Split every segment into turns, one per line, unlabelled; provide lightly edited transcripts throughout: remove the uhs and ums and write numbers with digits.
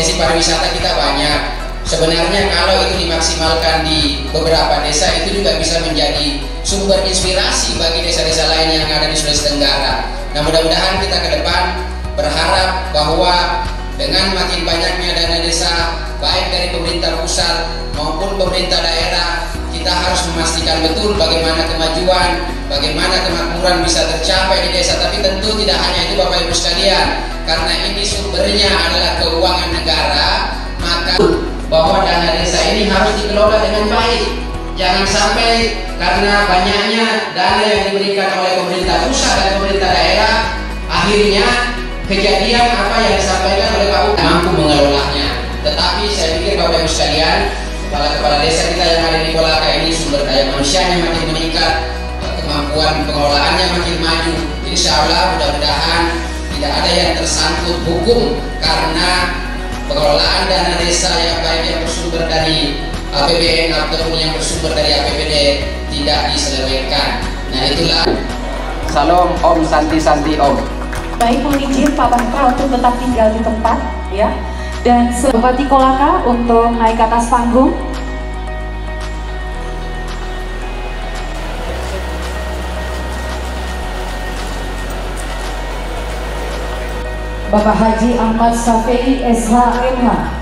potensi pariwisata kita banyak. Sebenarnya kalau itu dimaksimalkan di beberapa desa, itu juga bisa menjadi sumber inspirasi bagi desa-desa lain yang ada di Sulawesi Tenggara. Nah, mudah-mudahan kita ke depan berharap bahwa dengan makin banyaknya dana desa, baik dari pemerintah pusat maupun pemerintah daerah, kita harus memastikan betul bagaimana kemajuan, bagaimana kemakmuran bisa tercapai di desa. Tapi tentu tidak hanya itu Bapak Ibu sekalian, karena ini sumbernya adalah keuangan negara, maka bahwa dana desa ini harus dikelola dengan baik. Jangan sampai karena banyaknya dana yang diberikan oleh pemerintah pusat dan pemerintah daerah, akhirnya kejadian apa yang disampaikan oleh Pak Bupati mampu mengelolanya. Tetapi saya pikir Bapak Ibu sekalian, kepala-kepala desa kita yang ada di Kolaka ini sumber daya manusianya makin meningkat, kemampuan pengelolaannya makin maju. Insya Allah mudah-mudahan tidak ada yang tersangkut hukum karena pengelolaan dana desa yang baik yang bersumber dari APBN ataupun yang bersumber dari APBD tidak diselewengkan. Nah itulah. Salam Om, Santi Om.
Baik, mohon izin Pak Batra untuk tetap tinggal di tempat ya. Dan Bupati Kolaka untuk naik ke atas panggung. Bapak Haji Ahmad Safei SHMH.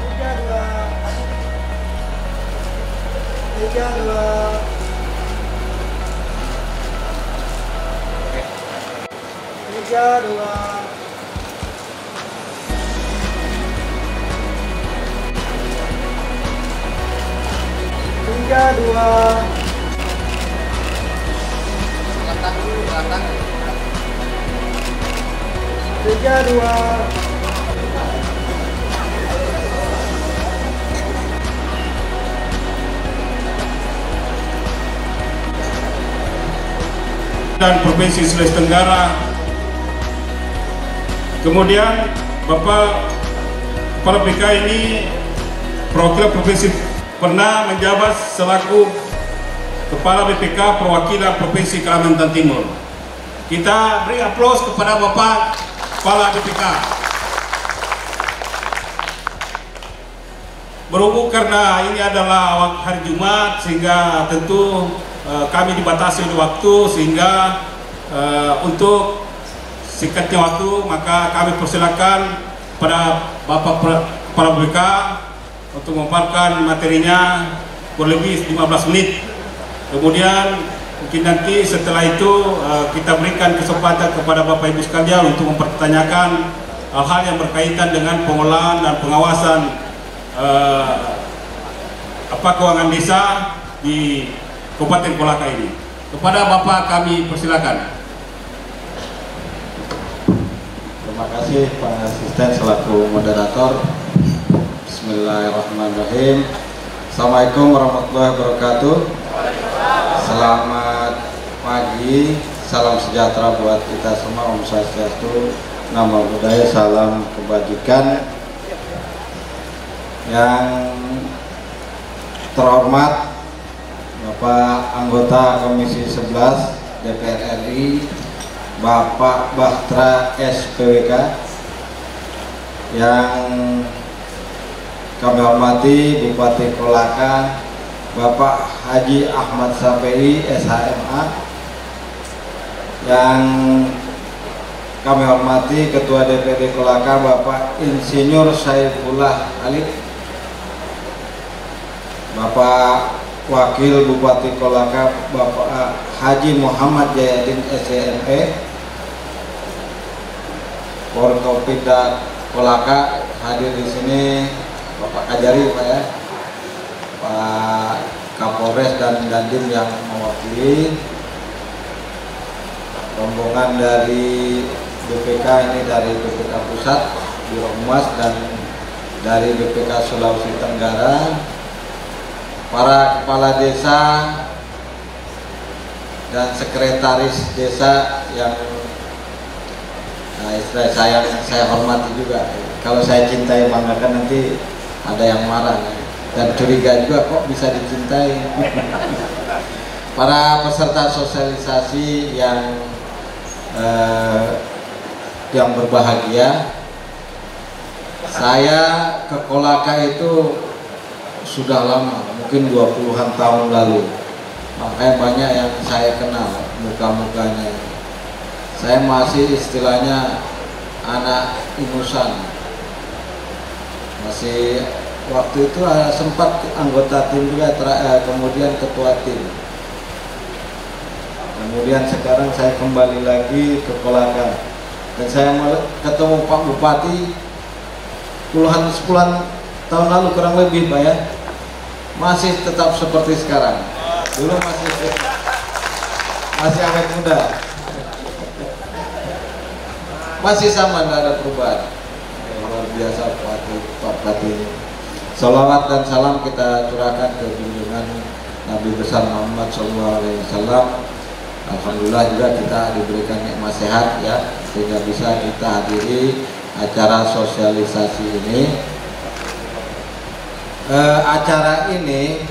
Dan Provinsi Sulawesi Tenggara. Kemudian Bapak Kepala BK ini perwakilan provinsi pernah menjabat selaku Kepala BPK perwakilan Provinsi Kalimantan Timur. Kita beri aplaus kepada Bapak Kepala BPK. Berhubung karena ini adalah hari Jumat, sehingga tentu kami dibatasi oleh waktu, sehingga untuk singkatnya waktu maka kami persilakan pada Bapak Kepala BPK untuk memaparkan materinya kurang lebih 15 menit. Kemudian mungkin nanti setelah itu kita berikan kesempatan kepada Bapak Ibu sekalian untuk mempertanyakan hal-hal yang berkaitan dengan pengelolaan dan pengawasan keuangan desa di Kabupaten Kolaka ini. Kepada Bapak kami persilakan.
Terima kasih Pak Asisten selaku moderator. Bismillahirrahmanirrahim. Assalamualaikum warahmatullahi wabarakatuh. Selamat pagi, salam sejahtera buat kita semua. Om Swastiastu, Namo Buddhaya, salam kebajikan. Yang terhormat Bapak anggota Komisi 11 DPR RI, Bapak Batra SPWK, yang kami hormati Bupati Kolaka Bapak Haji Ahmad Safei SHMA, yang kami hormati Ketua DPD Kolaka Bapak Insinyur Saifullah Alif, Bapak Wakil Bupati Kolaka Bapak Haji Muhammad Jayadin SCME, Forkopimda Kolaka hadir di sini, Bapak Kajari Pak ya, Pak Kapolres dan Dandim yang mewakili, rombongan dari BPK ini dari BPK Pusat, Biro Humas, dan dari BPK Sulawesi Tenggara, para kepala desa dan sekretaris desa yang istilah saya hormati juga. Kalau saya cintai banggakan, nanti ada yang marah dan curiga juga kok bisa dicintai. Para peserta sosialisasi yang berbahagia, Saya ke Kolaka itu sudah lama, mungkin 20-an tahun lalu. Makanya banyak yang saya kenal muka-mukanya. Saya masih istilahnya anak ingusan. Masih waktu itu sempat anggota tim juga, kemudian ketua tim. Kemudian sekarang saya kembali lagi ke Kolaka. Dan saya ketemu Pak Bupati puluhan 10 tahun lalu kurang lebih, Pak ya. Masih tetap seperti sekarang. Dulu masih awet muda. Masih sama, tidak ada perubahan. Luar biasa Pak Bupati. Salawat dan salam kita curahkan ke junjungan Nabi besar Muhammad SAW. Alhamdulillah juga kita diberikan nikmat sehat ya, sehingga bisa kita hadiri acara sosialisasi ini. Acara ini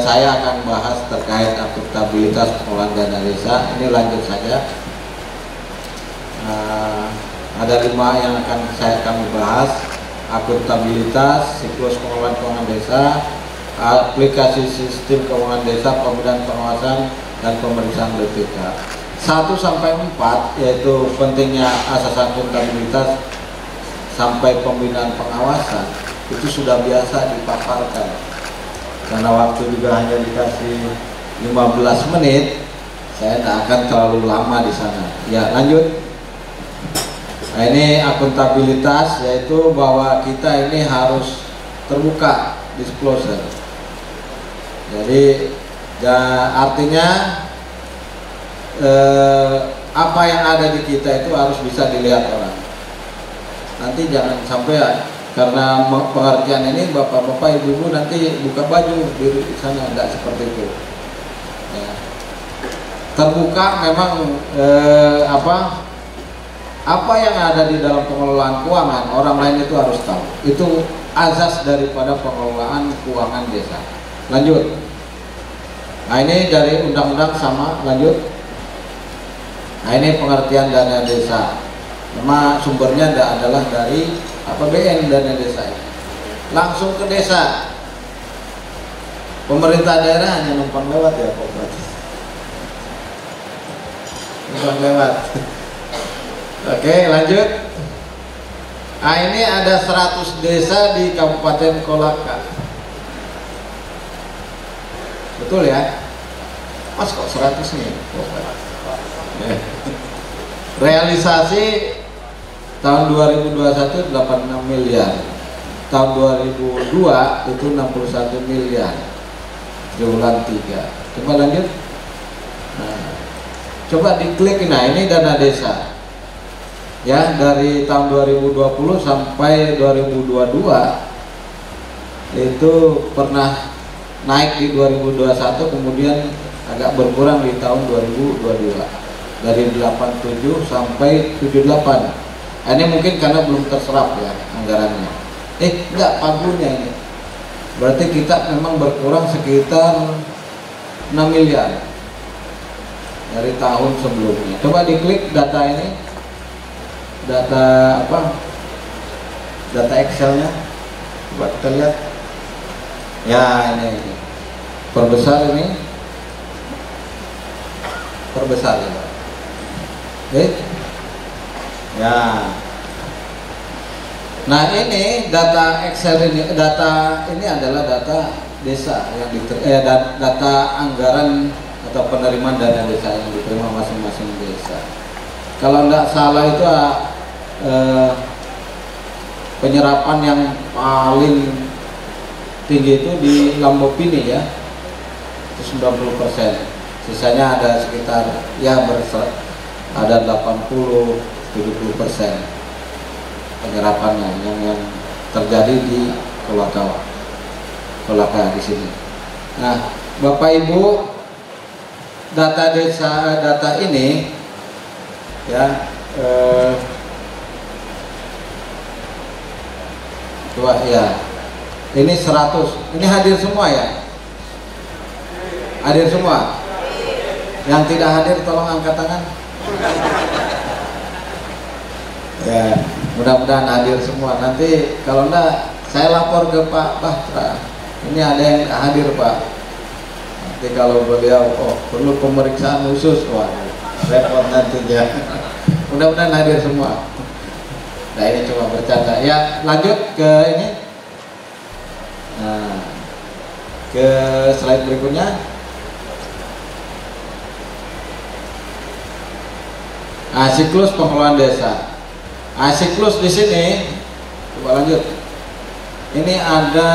saya akan bahas terkait akuntabilitas pengelolaan dana desa. Ini lanjut saja. Ada 5 yang akan kami bahas: akuntabilitas, siklus pengelolaan keuangan desa, aplikasi sistem keuangan desa, pembinaan pengawasan, dan pemeriksaan BPK. 1-4 yaitu pentingnya asas akuntabilitas sampai pembinaan pengawasan itu sudah biasa dipaparkan. Karena waktu juga hanya dikasih 15 menit, saya tidak akan terlalu lama di sana. Ya, lanjut. Nah, ini akuntabilitas, yaitu bahwa kita ini harus terbuka, disclosure. Jadi artinya apa yang ada di kita itu harus bisa dilihat orang. Nanti jangan sampai karena pengertian ini bapak-bapak, ibu-ibu nanti buka baju di sana, tidak seperti itu. Ya. Terbuka memang apa yang ada di dalam pengelolaan keuangan orang lain itu harus tahu. Itu azas daripada pengelolaan keuangan desa. Lanjut. Nah, ini dari undang-undang sama, lanjut. Nah, ini pengertian dana desa. Memang sumbernya adalah dari APBN dana desa. Langsung ke desa. Pemerintah daerah hanya numpang lewat ya, Pak Bupati. Numpang lewat. Oke, lanjut. Nah, ini ada 100 desa di Kabupaten Kolaka. Betul ya? Mas kok 100 nih? Realisasi tahun 2021 86 miliar. Tahun 2002 itu 61 miliar. Triwulan 3. Coba lanjut. Nah, coba diklik. Nah, ini dana desa. Ya, dari tahun 2020 sampai 2022 itu pernah naik di 2021, kemudian agak berkurang di tahun 2022 dari 87 sampai 78. Ini mungkin karena belum terserap ya anggarannya. Enggak, pagunya ini. Berarti kita memang berkurang sekitar 6 miliar dari tahun sebelumnya. Coba diklik data ini. Data apa? Data Excelnya. Coba kita lihat. Ya, ini perbesar ini. Perbesar ya. Oke. Ya. Nah, ini data Excel ini, data ini adalah data desa yang data anggaran atau penerimaan dana desa yang diterima masing-masing desa. Kalau tidak salah itu penyerapan yang paling tinggi itu di Lambopini ya, itu 90%. Sisanya ada sekitar ya ada 80-70% penyerapannya yang terjadi di Kolaka di sini. Nah, Bapak Ibu, data desa, data ini ya coba ya, ini 100, ini hadir semua ya, hadir semua. Yang tidak hadir tolong angkat tangan. Ya, Mudah-mudahan hadir semua. Nanti kalau enggak saya lapor ke Pak Bahtra. Ini ada yang hadir Pak. Nanti kalau beliau perlu pemeriksaan khusus, wah repot nantinya. Mudah-mudahan hadir semua. Nah ini cuma bercanda. Ya lanjut ke ini. Nah, ke slide berikutnya. Nah, siklus pengelolaan desa. Nah, siklus di sini, coba lanjut. Ini ada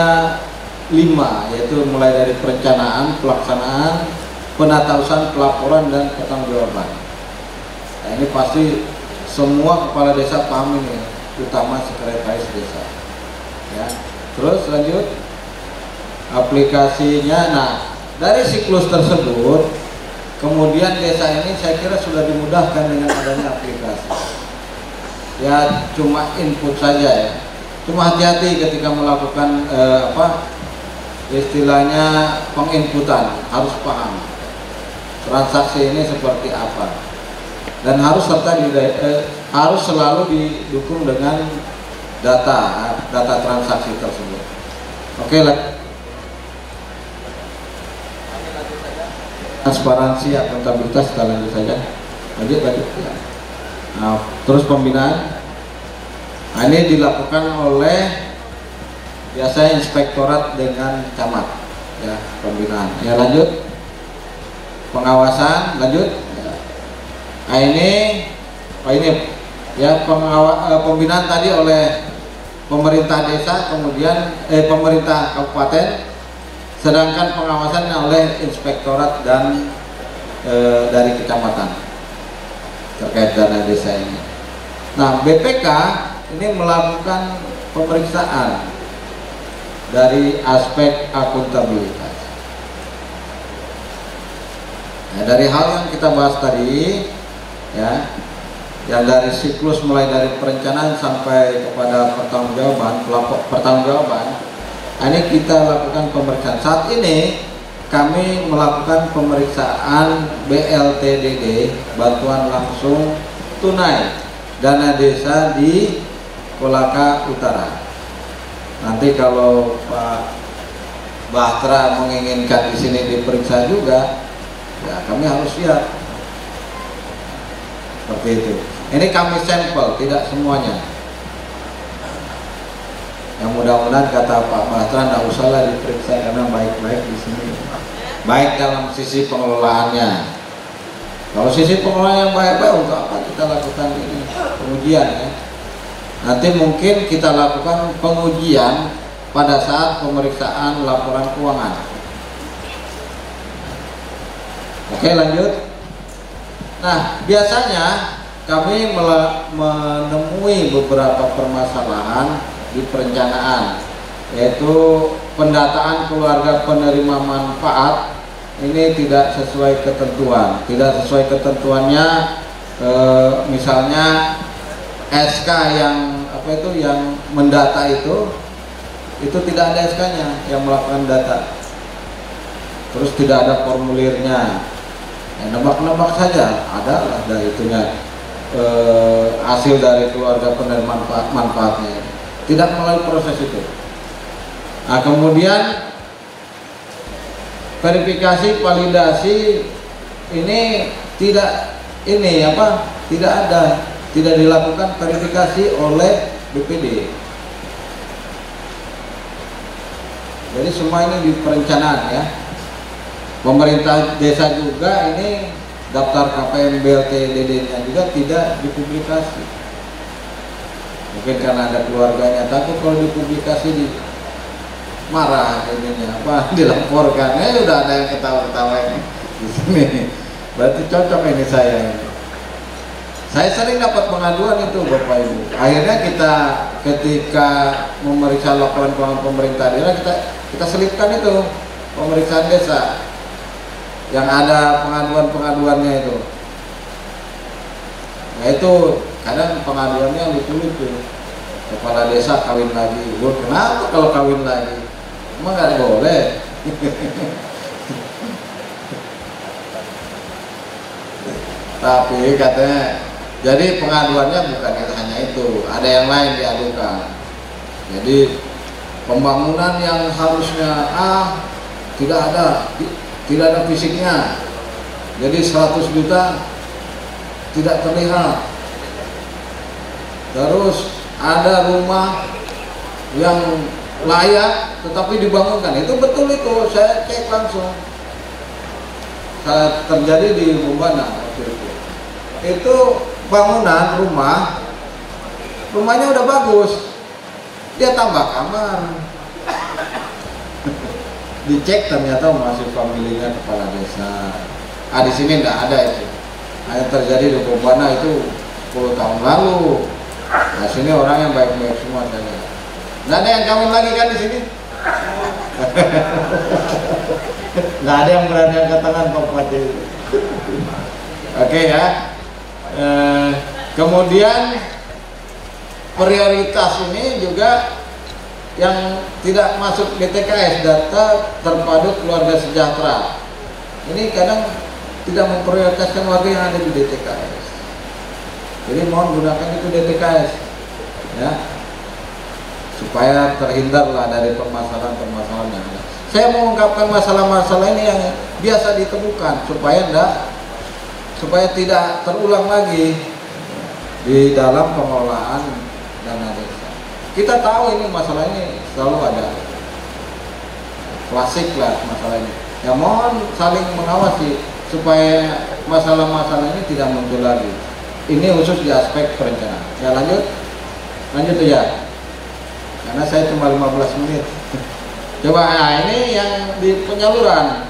5, yaitu mulai dari perencanaan, pelaksanaan, penatausan, pelaporan, dan pertanggungjawaban. Nah, ini pasti semua kepala desa paham ini, terutama sekretaris desa. Ya, terus lanjut aplikasinya. Nah, dari siklus tersebut, kemudian desa ini saya kira sudah dimudahkan dengan adanya aplikasi. Ya, cuma input saja ya. Cuma hati-hati ketika melakukan istilahnya penginputan, harus paham transaksi ini seperti apa, dan harus harus selalu didukung dengan data transaksi tersebut. Oke, transparansi, akuntabilitas kita lanjut saja. Lanjut ya. Nah, terus pembinaan. Nah, ini dilakukan oleh biasanya inspektorat dengan camat ya, pembinaan. Ya lanjut. Pengawasan, lanjut. Nah, ini ya pembinaan tadi oleh pemerintah desa, kemudian pemerintah kabupaten, sedangkan pengawasan oleh inspektorat dan dari kecamatan terkait dana desa ini. Nah, BPK ini melakukan pemeriksaan dari aspek akuntabilitas. Nah, dari hal yang kita bahas tadi ya, yang dari siklus mulai dari perencanaan sampai kepada pertanggungjawaban, ini kita lakukan pemeriksaan. Saat ini kami melakukan pemeriksaan BLTDD, bantuan langsung tunai dana desa di Kolaka Utara. Nanti kalau Pak Bahtra menginginkan di sini diperiksa juga, ya kami harus siap. Seperti itu. Ini kami sampel, tidak semuanya. Yang mudah-mudahan kata Pak Bahtra tidak usahlah diperiksa karena baik-baik di sini. Baik dalam sisi pengelolaannya. Kalau sisi pengelolaan yang baik-baik, untuk apa kita lakukan ini pengujian ya? Nanti mungkin kita lakukan pengujian pada saat pemeriksaan laporan keuangan. Oke, lanjut. Nah, biasanya kami menemui beberapa permasalahan di perencanaan, yaitu pendataan keluarga penerima manfaat ini tidak sesuai ketentuan. Tidak sesuai ketentuannya, misalnya SK yang yang mendata itu tidak ada SK-nya yang melakukan data. Terus tidak ada formulirnya. Ya, nebak-nebak saja, ada itunya hasil dari keluarga penerima manfaatnya. Tidak melalui proses itu. Nah, kemudian verifikasi validasi ini tidak dilakukan verifikasi oleh BPD. Jadi semua ini di perencanaan ya. Pemerintah desa juga ini daftar KPM BLTDD-nya juga tidak dipublikasi. Mungkin karena ada keluarganya takut kalau dipublikasi marah ininya dilaporkan. Udah ada yang ketawa-ketawa ini di sini. Berarti cocok ini saya ini. Saya sering dapat pengaduan itu Bapak Ibu. Akhirnya kita ketika memeriksa laporan keuangan pemerintah daerah, kita selipkan itu pemeriksaan desa yang ada pengaduan-pengaduannya itu. Nah itu kadang pengaduannya lucu-lucu. Kepala desa kawin lagi. Kenapa kalau kawin lagi? Emang nggak boleh? Tapi katanya Jadi pengaduannya bukan hanya itu, ada yang lain diadukan. Jadi pembangunan yang harusnya tidak ada fisiknya. Jadi 100 juta tidak terlihat. Terus ada rumah yang layak tetapi dibangunkan. Itu betul, itu saya cek langsung. Saat terjadi di Bombana waktu itu. Itu bangunan rumahnya udah bagus, dia tambah kamar. Dicek ternyata masih familinya kepala desa. Di sini enggak ada itu. Hanya terjadi di Bombana itu 10 tahun lalu. Nah, sini orang yang baik-baik semua saja. Nggak ada yang kawin lagi kan di sini? Nggak ada yang berani angkat tangan Pak Bupati. Oke ya. Kemudian prioritas ini juga yang tidak masuk DTKS, data terpadu keluarga sejahtera. Ini kadang tidak memprioritaskan warga yang ada di DTKS. Jadi mohon gunakan itu DTKS ya, supaya terhindarlah dari permasalahan-permasalahan yang ada. Saya mengungkapkan masalah-masalah ini yang biasa ditemukan supaya tidak terulang lagi di dalam pengelolaan dana desa. Kita tahu ini masalah ini selalu ada, klasik lah masalah ini. Ya mohon saling mengawasi supaya masalah-masalah ini tidak muncul lagi. Ini khusus di aspek perencanaan. Ya lanjut ya. Karena saya cuma 15 menit. Coba, ini yang di penyaluran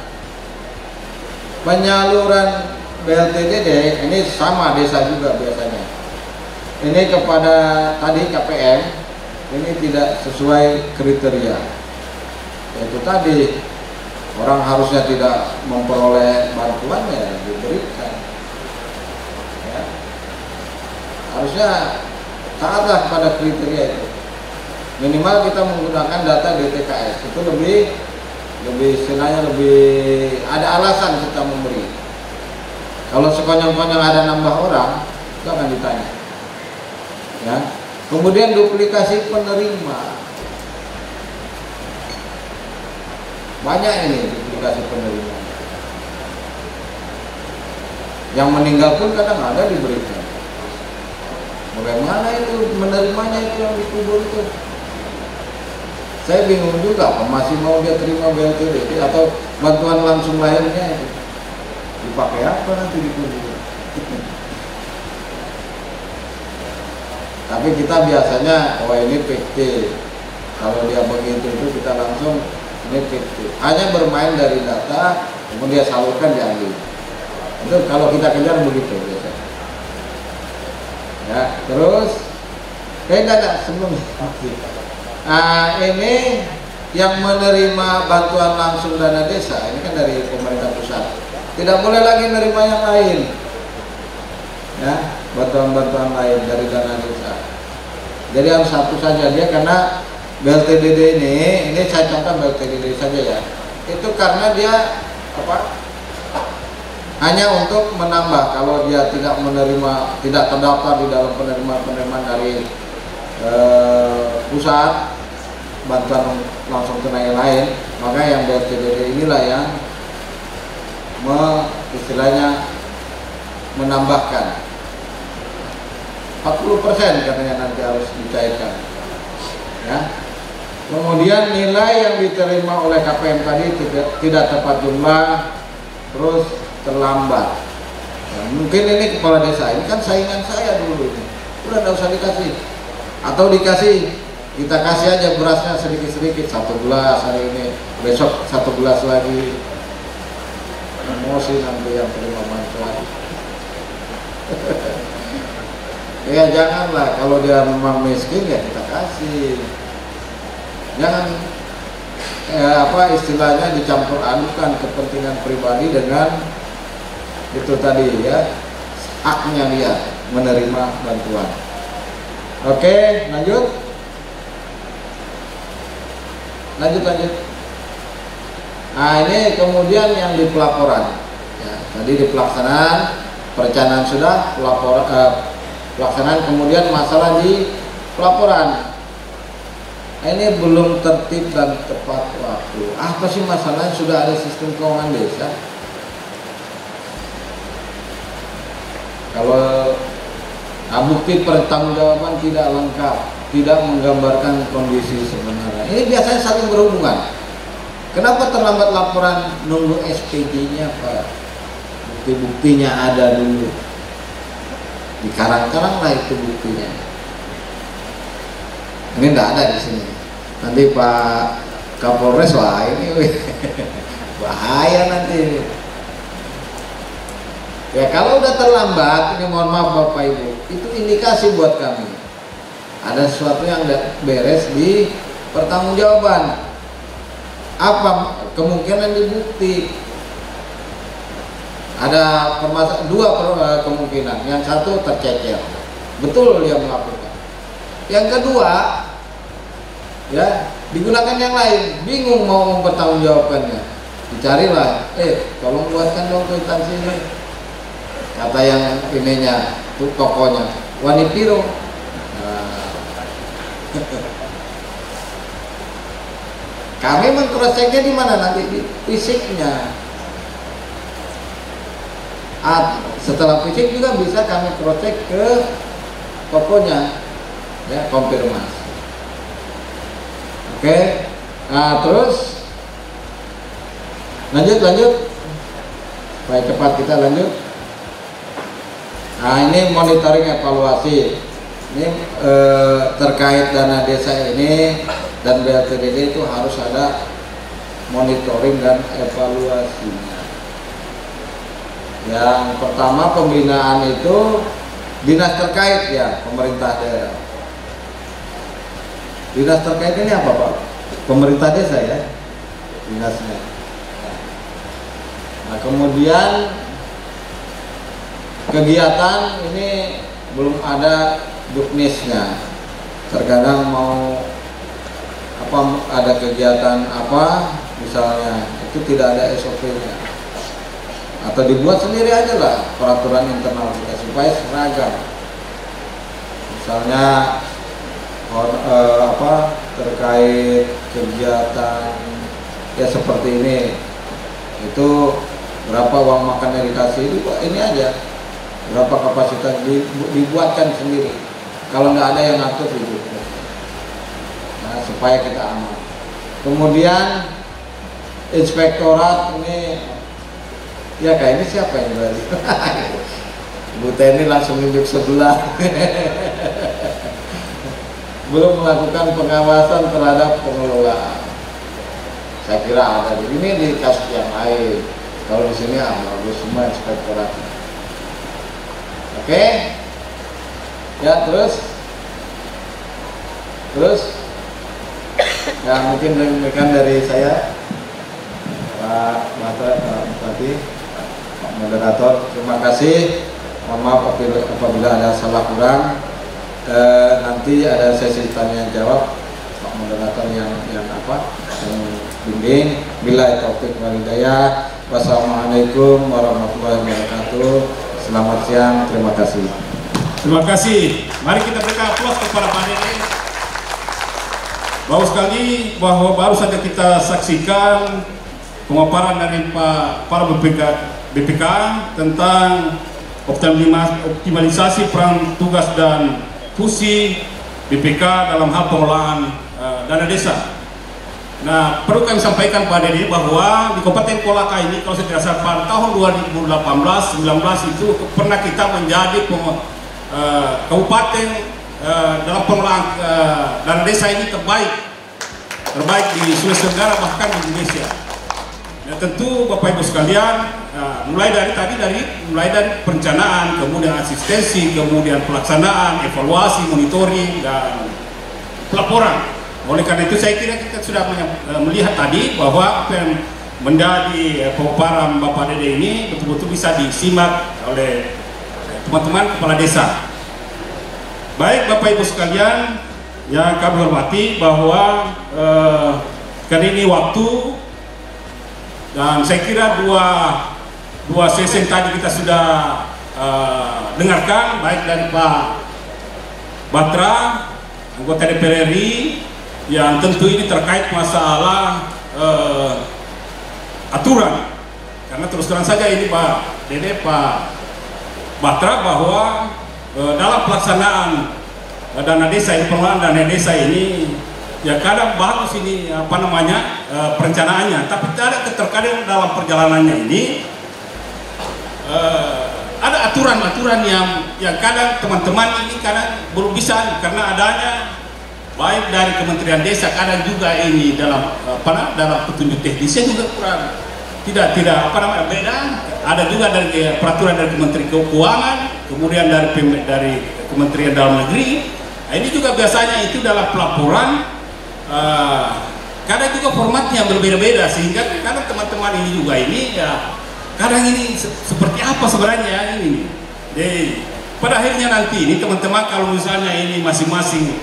BLTDD ini sama desa juga biasanya. Ini kepada tadi KPM ini tidak sesuai kriteria. Itu tadi orang harusnya tidak memperoleh bantuan ya diberikan. Ya. Harusnya taatlah pada kriteria itu. Minimal kita menggunakan data DTKS itu lebih istilahnya lebih ada alasan kita memberi. Kalau sekonyong-konyong ada nambah orang, itu akan ditanya. Ya. Kemudian duplikasi penerima. Banyak ini duplikasi penerima. Yang meninggal pun kadang ada diberikan. Bagaimana itu menerimanya itu yang dikubur itu? Saya bingung juga, apa masih mau dia terima BLTD atau bantuan langsung lainnya itu dipakai apa nanti dikubur? Tapi kita biasanya, ini fiktif. Kalau dia begitu itu kita langsung ini fiktif. Hanya bermain dari data, kemudian dia salurkan diambil. Itu kalau kita kejar begitu biasanya. Ya, terus tidak sebelum ini yang menerima bantuan langsung dana desa ini kan dari pemerintah pusat, tidak boleh lagi menerima yang lain ya, bantuan-bantuan lain dari dana desa. Jadi harus satu saja dia, karena BLTDD ini saya contoh BLTDD saja ya, itu karena dia hanya untuk menambah. Kalau dia tidak menerima, tidak terdaftar di dalam penerimaan dari pusat bantuan langsung tunai lain, maka yang BLTDD inilah yang istilahnya menambahkan 40% katanya nanti harus dicairkan ya. Kemudian nilai yang diterima oleh KPM tadi tidak tepat jumlah, terus terlambat ya, mungkin ini kepala desa, ini kan saingan saya dulu ini, udah nggak usah dikasih, atau dikasih, kita kasih aja berasnya sedikit-sedikit, 1 gelas hari ini, besok 1 gelas lagi, emosi nanti yang terima bantuan. Ya janganlah, kalau dia memang miskin ya kita kasih, jangan istilahnya dicampur adukan kepentingan pribadi dengan itu tadi ya, haknya dia menerima bantuan. Oke, lanjut. Nah ini kemudian yang di pelaporan ya, tadi di pelaksanaan perencanaan sudah, pelaksanaan. Kemudian masalah di pelaporan, ini belum tertib dan tepat waktu. Apa sih masalahnya? Sudah ada sistem keuangan desa. Kalau bukti pertanggungjawaban tidak lengkap, tidak menggambarkan kondisi sebenarnya. Ini biasanya saling berhubungan. Kenapa terlambat laporan? Nunggu SPG-nya Pak. Bukti-buktinya ada dulu. Dikarang-karang lah itu buktinya. Ini tidak ada di sini. Nanti Pak Kapolres, wah ini bahaya nanti. Ya kalau udah terlambat, ini mohon maaf Bapak Ibu, itu indikasi buat kami ada sesuatu yang tidak beres di pertanggungjawaban. Apa kemungkinan dibukti? Ada dua kemungkinan. Yang satu tercecer, betul dia melakukan. Yang kedua, ya digunakan yang lain, bingung mau mempertanggungjawabkannya. Dicarilah, tolong buatkan dong kwitansi ini. Kata yang ininya, tokonya, Wanipiro. Kami mengcross-checknya di mana nanti? Di fisiknya. Setelah fisik juga bisa kami cross-check ke tokonya, ya, konfirmasi. Oke, nah terus lanjut, supaya cepat kita lanjut. Nah ini monitoring evaluasi. Ini terkait dana desa ini dan BLTDD itu harus ada monitoring dan evaluasinya. Yang pertama pembinaan itu dinas terkait, ya, pemerintah daerah. Dinas terkait ini apa Pak? Pemerintah desa, ya, dinasnya. Nah kemudian kegiatan ini belum ada juknisnya. Terkadang mau apa, ada kegiatan apa misalnya, itu tidak ada SOP-nya, atau dibuat sendiri aja lah peraturan internal kita supaya seragam. Misalnya terkait kegiatan ya seperti ini, itu berapa uang makan yang dikasih, itu ini aja, berapa kapasitas dibuatkan sendiri. Kalau nggak ada yang ngatur itu, nah, supaya kita aman. Kemudian inspektorat ini, ya kayak ini siapa yang berarti? Bu Teni langsung nunjuk sebelah. Belum melakukan pengawasan terhadap pengelolaan. Saya kira ada di sini, di kasus yang lain. Kalau di sini bagus semua inspektorat. Oke, ya terus ya mungkin demikian dari saya, Pak Bupati, Pak Moderator. Terima kasih. Mohon maaf apabila ada salah kurang. Nanti ada sesi tanya jawab, Pak Moderator yang bimbing. Bila taufik wal hidayah. Wassalamualaikum warahmatullahi wabarakatuh. Selamat siang, terima kasih.
Terima kasih. Mari kita berikan aplaus kepada Pak Dede. Bagus sekali bahwa baru saja kita saksikan pemaparan dari para BPK tentang optimalisasi peran tugas dan fungsi BPK dalam hal pengelolaan dana desa. Nah, perlu kami sampaikan Pak Dede bahwa di Kabupaten Kolaka ini, kalau saya tidak salah pada tahun 2018-19 itu pernah kita menjadi kabupaten dalam pengelolaan dana desa ini terbaik di Sulawesi Tenggara, bahkan di Indonesia. Nah, tentu Bapak Ibu sekalian, mulai dari perencanaan, kemudian asistensi, kemudian pelaksanaan, evaluasi, monitoring, dan pelaporan. Oleh karena itu saya kira kita sudah melihat tadi bahwa apa yang menjadi pemaparan Bapak Dede ini betul-betul bisa disimak oleh teman-teman kepala desa. Baik Bapak Ibu sekalian yang kami hormati, bahwa kali ini waktu, dan saya kira dua sesi tadi kita sudah dengarkan baik dari Pak Batra, anggota DPR RI, yang tentu ini terkait masalah aturan. Karena terus terang saja ini Pak Dede, Pak Batra, bahwa dalam pelaksanaan dana desa ini, pengelolaan dana desa ini, ya kadang bagus ini perencanaannya, tapi ada terkadang dalam perjalanannya ini ada aturan-aturan yang kadang teman-teman ini kadang belum bisa, karena adanya baik dari Kementerian Desa, kadang juga ini dalam petunjuk teknisnya juga kurang, tidak beda. Ada juga dari peraturan dari Kementerian Keuangan, kemudian dari Kementerian Dalam Negeri. Nah, ini juga biasanya itu dalam pelaporan kadang juga formatnya berbeda-beda, sehingga kadang teman-teman ini juga ini ya kadang ini seperti apa sebenarnya ini. Jadi pada akhirnya nanti ini teman-teman kalau misalnya ini masing-masing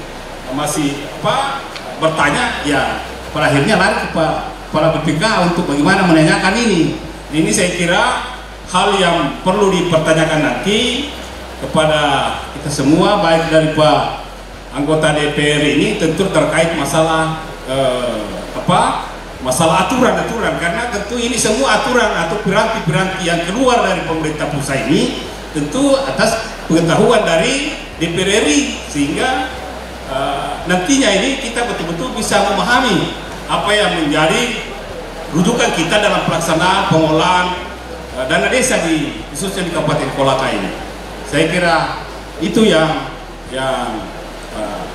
masih bertanya, ya pada akhirnya lari ke para BPK untuk bagaimana menanyakan ini. Ini saya kira hal yang perlu dipertanyakan nanti kepada kita semua, baik dari Pak anggota DPR ini, tentu terkait masalah masalah aturan-aturan, karena tentu ini semua aturan atau piranti-piranti yang keluar dari pemerintah pusat ini tentu atas pengetahuan dari DPR RI, sehingga nantinya ini kita betul-betul bisa memahami apa yang menjadi rujukan kita dalam pelaksanaan pengolahan dana desa khususnya di Kabupaten Kolaka ini. Saya kira itu yang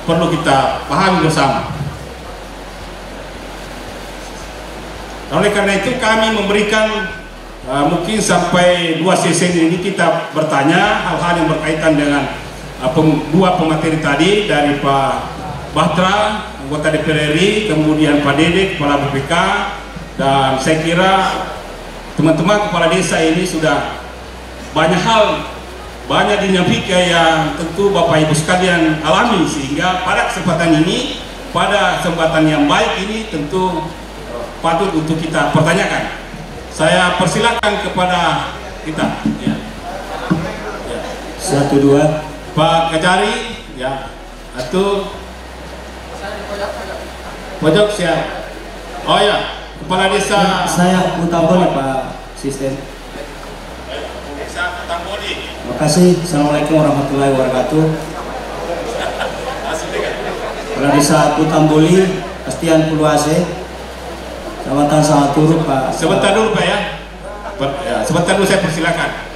perlu kita pahami bersama. Oleh karena itu kami memberikan mungkin sampai 2 sesi ini kita bertanya hal-hal yang berkaitan dengan dua pemateri tadi, dari Pak Batra, anggota DPR RI, kemudian Pak Dede, Kepala BPK, dan saya kira teman-teman kepala desa ini sudah banyak dinamika yang tentu Bapak Ibu sekalian alami, sehingga pada kesempatan ini, pada kesempatan yang baik ini tentu patut untuk kita pertanyakan. Saya persilakan kepada kita. Ya.
1, 2.
Pak Kajari, ya, atau pojok siap. Oh ya, Kepala Desa.
Saya Mutamboli, Pak Asisten.
Desa Mutamboli.
Terima kasih. Assalamualaikum warahmatullahi wabarakatuh. Kepala Desa Mutamboli, Astian Puluase. Kecamatan Sangaturuk, Pak.
Sebentar dulu Pak ya. Sebentar dulu saya persilakan.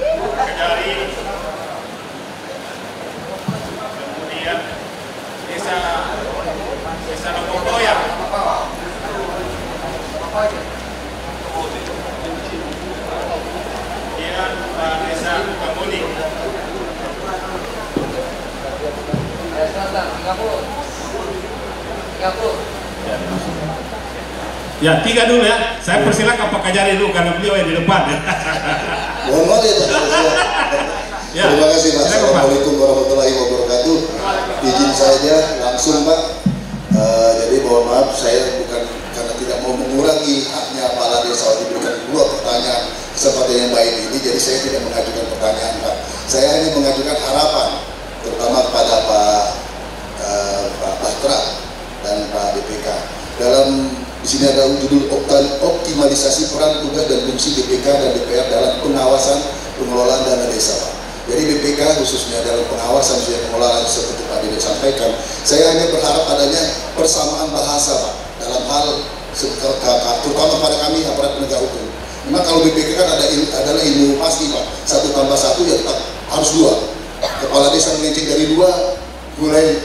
Ya, 3 dulu ya. Saya persilakan Pak Kajari dulu karena beliau yang di depan ya.
Mohon maaf ya, terima kasih Pak. Assalamualaikum warahmatullahi wabarakatuh. Izin saja langsung Pak. Jadi mohon maaf, saya bukan karena tidak mau mengurangi haknya kepala desa diberikan 2 pertanyaan kesempatan yang baik ini, jadi saya tidak mengajukan pertanyaan Pak. Saya hanya mengajukan harapan, terutama kepada Pak Batra dan Pak BPK. Di sini ada judul optimalisasi peran tugas dan fungsi BPK dan DPR dalam pengawasan pengelolaan dana desa Pak. Jadi BPK khususnya dalam pengawasan pengelolaan seperti Pak Dede sampaikan, saya hanya berharap adanya persamaan bahasa Pak dalam hal terutama pada kami aparat penegak hukum. Memang kalau BPK kan adalah ilmu pasti Pak, 1 tambah 1 ya tetap harus 2. Kepala desa melenceng dari 2 mulai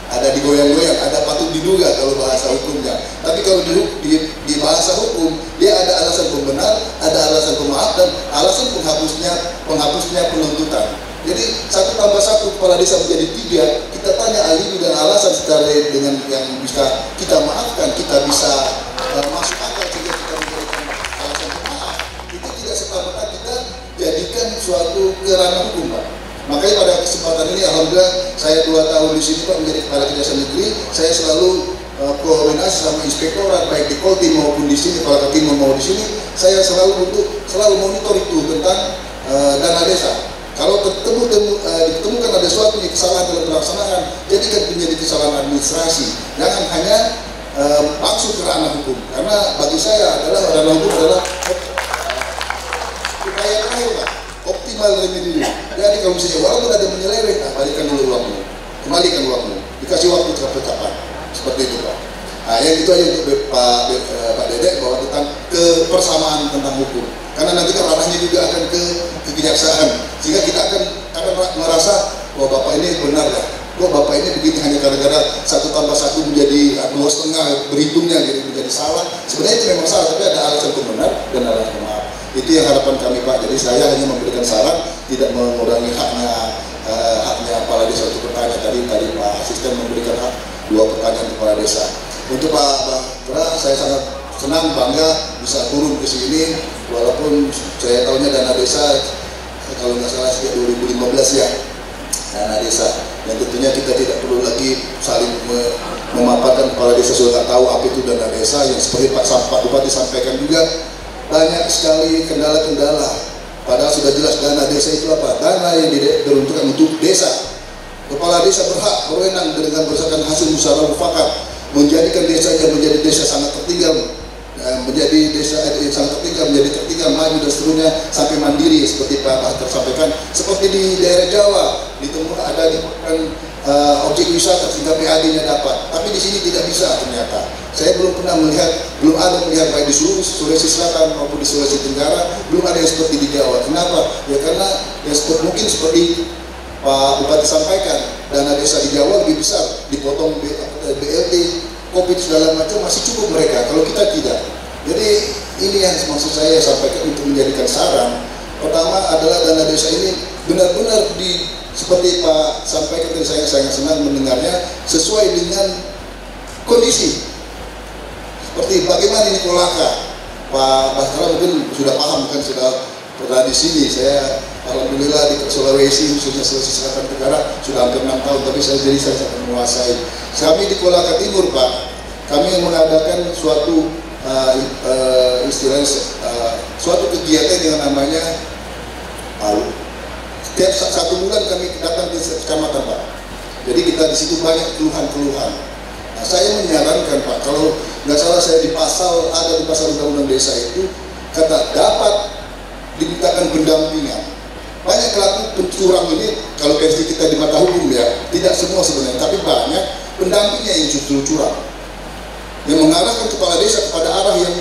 ada digoyang-goyang, ada patut diduga kalau bahasa hukumnya. Tapi kalau di bahasa hukum dia ada alasan pembenar, ada alasan pemaaf, dan alasan penghapusnya penuntutan. Jadi 1 tambah 1 kepala desa menjadi 3. Kita tanya ahli dan alasan secara dengan yang bisa kita maafkan, kita bisa masuk akal sehingga kita memberikan alasan pemaaf. Itu tidak serta-merta kita jadikan suatu kerana hukum Pak. Makanya pada kesempatan ini alhamdulillah saya 2 tahun di sini Pak menjadi kepala kejaksaan negeri. Saya selalu koordinasi sama inspektorat baik di Koltim maupun di sini, Kepala Timur maupun di sini. Saya selalu monitor itu tentang dana desa. Kalau ditemukan ada suatu kesalahan dalam pelaksanaan, jadikan menjadi kesalahan administrasi. Jangan hanya langsung ke ranah hukum. Karena bagi saya adalah ranah hukum adalah upaya terakhir, Pak. Optimal remedi. Jadi kalau misalnya walaupun ada menyeleweng, balikan dulu uangmu, kembalikan uangmu, dikasih waktu kapan. Seperti itu, Pak. Nah, yang itu aja untuk Pak Dedek bahwa tentang kebersamaan tentang hukum. Karena nanti kan ranahnya juga akan ke kejaksaan, sehingga kita akan merasa bahwa Bapak ini benar ya. Kok Bapak ini begini hanya gara-gara 1 tambah 1 menjadi 2,5 berhitungnya jadi menjadi salah. Sebenarnya itu memang salah, tapi ada alasan benar dan alasan maaf. Itu yang harapan kami, Pak. Jadi saya hanya memberikan saran, tidak mengurangi haknya kepala desa untuk bertanya. Tadi Pak Asisten memberikan hak 2 pertanyaan kepala desa. Untuk Pak Pra, saya sangat senang, bangga bisa turun ke sini, walaupun saya tahunya dana desa kalau nggak salah sejak 2015 ya, dana desa. Dan tentunya kita tidak perlu lagi saling memaparkan, kepala desa sudah tahu apa itu dana desa. Yang seperti Pak Bupati sampaikan juga, banyak sekali kendala-kendala. Padahal sudah jelas dana desa itu apa? Dana yang diperuntukkan untuk desa. Kepala desa berhak berwenang dengan berdasarkan hasil musyawarah mufakat menjadikan desanya menjadi desa sangat tertinggal, menjadi desa yang sangat tertinggal, menjadi tertinggal, maju dan seterusnya sampai mandiri seperti Pak Bahter sampaikan. Seperti di daerah Jawa ditemukan ada objek wisata sehingga PAD-nya dapat, tapi di sini tidak bisa ternyata. Saya belum pernah melihat, belum ada melihat baik di seluruh Sulawesi Selatan maupun di Sulawesi Tenggara, belum ada yang seperti di Jawa. Kenapa? Ya karena yang mungkin seperti Pak Bupati sampaikan, dana desa di Jawa lebih besar, dipotong BLT, COVID segala macam masih cukup mereka, kalau kita tidak. Jadi ini yang maksud saya sampaikan untuk menjadikan saran. Pertama adalah dana desa ini benar-benar seperti Pak sampaikan tadi, saya sangat senang mendengarnya, sesuai dengan kondisi. Seperti bagaimana ini Kolaka, Pak Bahtera mungkin sudah paham, kan sudah pernah di sini. Saya alhamdulillah di Sulawesi, khususnya Sulawesi Selatan Tenggara sudah hampir 6 tahun, tapi saya sangat menguasai. Kami di Kolaka Timur, Pak, kami mengadakan suatu suatu kegiatan yang namanya setiap 1 bulan kami datang ke kecamatan, Pak. Jadi kita di situ banyak keluhan-keluhan. Nah, saya menyarankan, Pak, kalau nggak salah saya di pasal undang-undang desa itu kata dapat dimintakan pendampingan. Banyak pelaku pencurang ini, kalau versi kita di mata hukum ya, tidak semua sebenarnya, tapi banyak pendampingnya yang justru curang, yang mengarahkan kepala desa kepada arah yang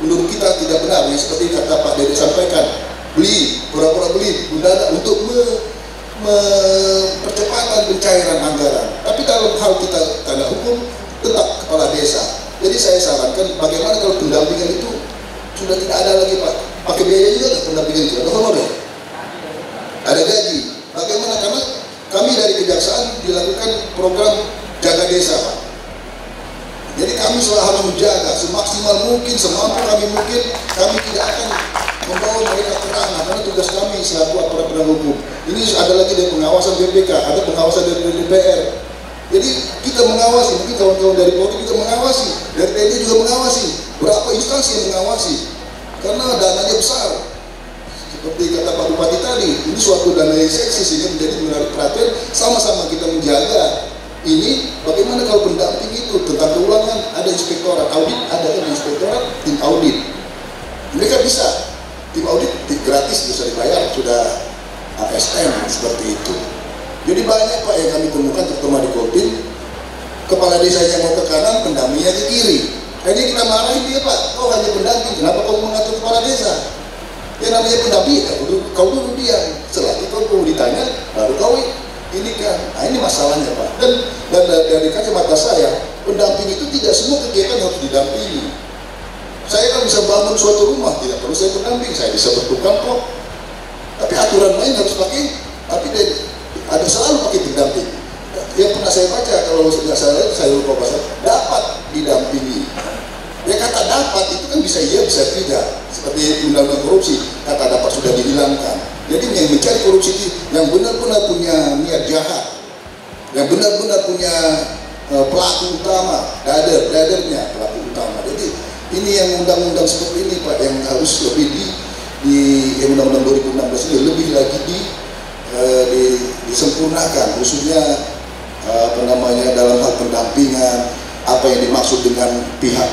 menurut kita tidak benar, yang seperti kata Pak Dede sampaikan, pura-pura beli mendadak untuk percepatan pencairan anggaran. Tapi dalam hal kita tanda hukum tetap kepala desa. Jadi saya sarankan bagaimana kalau pendampingan itu sudah tidak ada lagi, Pak, pakai biaya juga nggak pendampingan itu, ada honor ya? Ada gaji. Bagaimana? Karena kami dari kejaksaan dilakukan program jaga desa, Pak. Jadi kami selalu harus menjaga semaksimal mungkin, semampu kami mungkin. Kami tidak akan membawa mereka ke ranah, karena tugas kami selaku aparat penegak hukum. Ini ada lagi dari pengawasan BPK, ada pengawasan dari DPR. Jadi kita mengawasi, mungkin kawan-kawan dari Polri juga mengawasi, dari TNI juga mengawasi. Berapa instansi yang mengawasi? Karena dananya besar. Seperti kata Pak Bupati tadi, ini suatu dana yang seksi sehingga menjadi menarik perhatian. Sama-sama kita menjaga ini. Bagaimana kalau pendamping itu tentang keuangan, ada inspektorat audit, ada kan inspektorat tim audit. Mereka bisa tim audit gratis, bisa dibayar, sudah ASN seperti itu. Jadi banyak, Pak, yang kami temukan terutama di Koltim, kepala desanya mau ke kanan, pendampingnya ke kiri. Akhirnya kita marahin dia, Pak, kau hanya pendamping, kenapa kau mengatur kepala desa? Ya namanya pendamping, kau dulu diam. Setelah itu kau ditanya, baru kau ini kan. Nah ini masalahnya, Pak. Dan dari kacamata saya, pendamping itu tidak semua kegiatan harus didampingi. Saya kan bisa bangun suatu rumah, tidak perlu saya pendamping. Saya bisa bertukang kok. Tapi aturan lain harus pakai, tapi ada selalu pakai pendamping. Yang pernah saya baca, kalau nggak salah, saya lupa bahasa, dapat didampingi. Ya kata dapat itu kan bisa iya, bisa tidak. Seperti undang-undang korupsi, kata dapat sudah dihilangkan. Jadi yang mencari korupsi itu yang benar-benar punya niat jahat, yang benar-benar punya pelaku utama, dadernya pelaku utama. Jadi ini yang undang-undang seperti ini, Pak, yang harus lebih di Undang-Undang 2016 ini lebih lagi disempurnakan, khususnya dalam hal pendampingan, apa yang dimaksud dengan pihak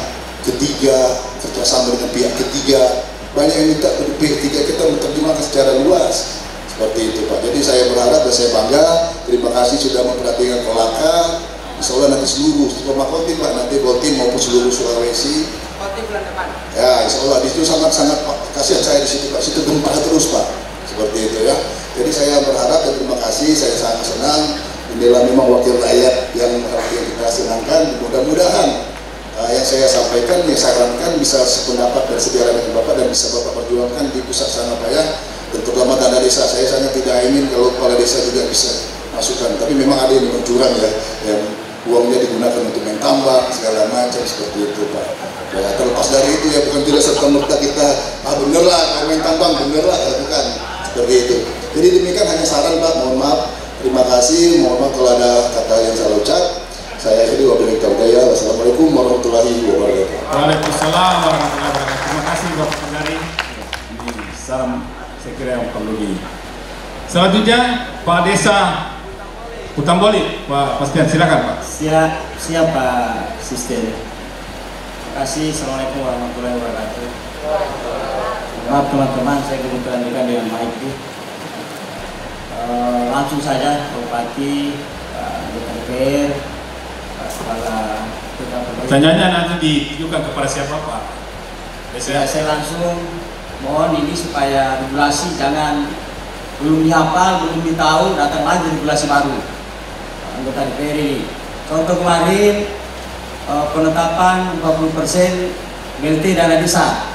ketiga, kerjasama dengan pihak ketiga. Banyak yang minta pihak ketiga kita menerjemahkan secara luas seperti itu Pak. Jadi saya berharap dan saya bangga, terima kasih sudah memperhatikan Kolaka. Insya Allah nanti seluruh Kotim Pak, nanti Kotim maupun seluruh Sulawesi.
Kotim bulan depan.
Ya Insya Allah di situ sangat-sangat kasihan saya di situ Pak, situ gempa terus Pak, seperti itu ya. Jadi saya berharap dan terima kasih, saya sangat senang. Inilah memang wakil rakyat yang kita senangkan. Mudah-mudahan yang saya sampaikan, yang sarankan bisa sependapat dan sejalan dengan Bapak dan bisa Bapak perjuangkan di pusat sana Pak ya. Dan terutama dana desa, saya sangat tidak ingin kalau kepala desa juga bisa masukkan. Tapi memang ada yang curang ya, yang uangnya digunakan untuk main tambang segala macam seperti itu Pak. Ya, terlepas dari itu ya, bukan tidak serta-merta kita bener lah kalau main tambang, bener lah, bukan seperti itu. Jadi demikian hanya saran Pak, mohon maaf, terima kasih, mohon maaf kalau ada kata yang salah ucap. Saya jadi wabillahi taufiq. Wassalamualaikum warahmatullahi wabarakatuh.
Waalaikumsalam warahmatullahi wabarakatuh. Terima kasih Bapak Pendari. Ini saran saya kira yang perlu di. Selanjutnya Pak Desa Putamboli, Pak Pastian, silakan Pak.
Siap Pak Asisten. Terima kasih. Assalamualaikum warahmatullahi wabarakatuh. Maaf teman-teman, saya kebetulan juga dengan Mike itu. Langsung saja Bupati, Pak DPR, Pak Kepala
Pertanyaannya nanti ditujukan kepada siapa Pak?
Ya, saya langsung mohon ini supaya regulasi jangan belum dihafal, belum ditahu, datang lagi regulasi baru anggota DPR ini. Contoh kemarin penetapan 40% BLT dana desa.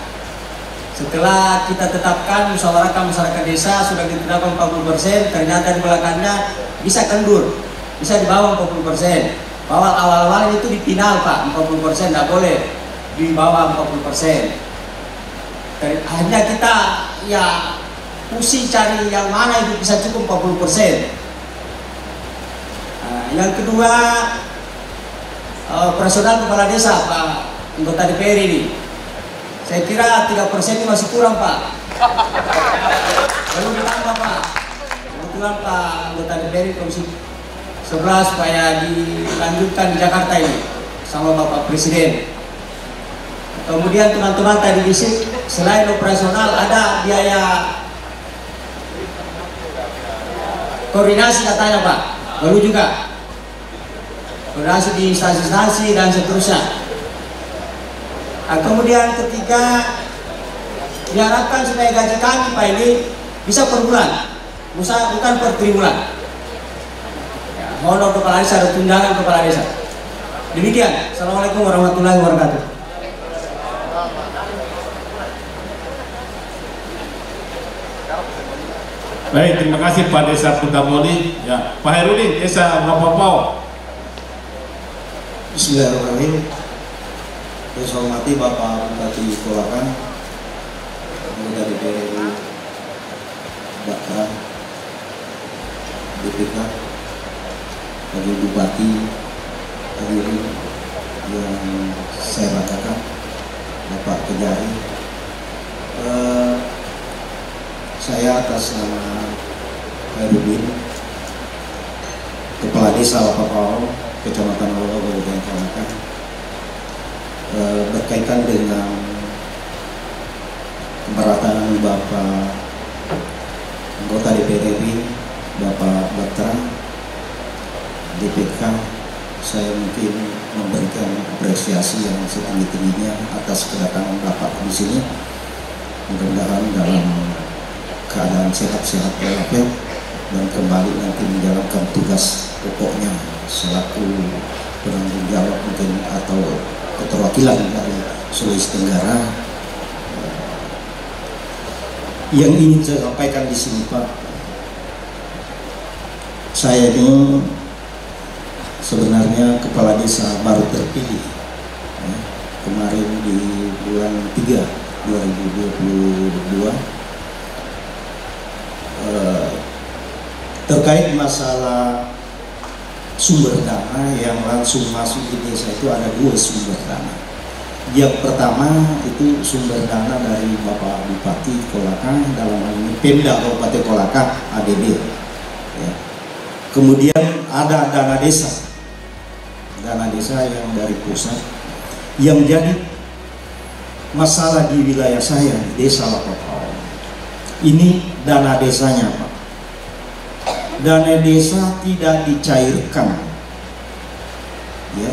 Setelah kita tetapkan musyawarahkan masyarakat desa sudah ditetapkan 40%, ternyata di belakangnya bisa kendur, bisa di bawah 40%. Bahwa awal-awal itu dipinal Pak, 40% tidak boleh di bawah 40%. Akhirnya kita ya pusing cari yang mana itu bisa cukup 40%. Yang kedua, operasional kepala desa Pak anggota DPR ini. Saya kira 3% ini masih kurang Pak. Perlu ditambah Pak. Kebetulan Pak anggota DPR Komisi 11 supaya dilanjutkan di Jakarta ini sama Bapak Presiden. Kemudian teman-teman tadi di sini selain operasional ada biaya koordinasi katanya Pak. Perlu juga koordinasi di instansi-instansi dan seterusnya. Nah, kemudian ketiga, diharapkan supaya gaji kami Pak ini bisa per bulan, bukan per triwulan. Ya, honor kepala desa dan tunjangan kepala desa. Demikian. Assalamualaikum warahmatullahi wabarakatuh.
Baik, terima kasih Pak Desa Putamboli. Ya, Pak Herudin, Desa Bapapau.
Bismillahirrahmanirrahim. Saya hormati Bapak Bupati Kolaka, anggota DPR Bakra, DPK, Wakil Bupati, hadirin yang saya banggakan, Bapak Kejari. Saya atas nama Herudin, Kepala Desa Bapapau, Kecamatan Lolo, Kabupaten Kolaka, berkaitan dengan keberatan Bapak anggota DPR RI, Bapak Bakra, DPK, saya mungkin memberikan apresiasi yang setinggi-tingginya atas kedatangan Bapak di sini. Mudah-mudahan dalam keadaan sehat-sehat walafiat dan kembali nanti menjalankan tugas pokoknya selaku penanggung jawab mungkin atau keterwakilan dari Sulawesi Tenggara. Yang ingin saya sampaikan di sini Pak, saya ini sebenarnya kepala desa baru terpilih kemarin di bulan 3 2022 terkait masalah sumber dana yang langsung masuk di desa itu ada 2 sumber dana. Yang pertama itu sumber dana dari Bapak Bupati Kolaka, dalam hal ini Pemda Kabupaten Kolaka ADD. Ya. Kemudian ada dana desa yang dari pusat. Yang jadi masalah di wilayah saya di Desa Lapapau, ini dana desanya Pak. Dana desa tidak dicairkan, ya.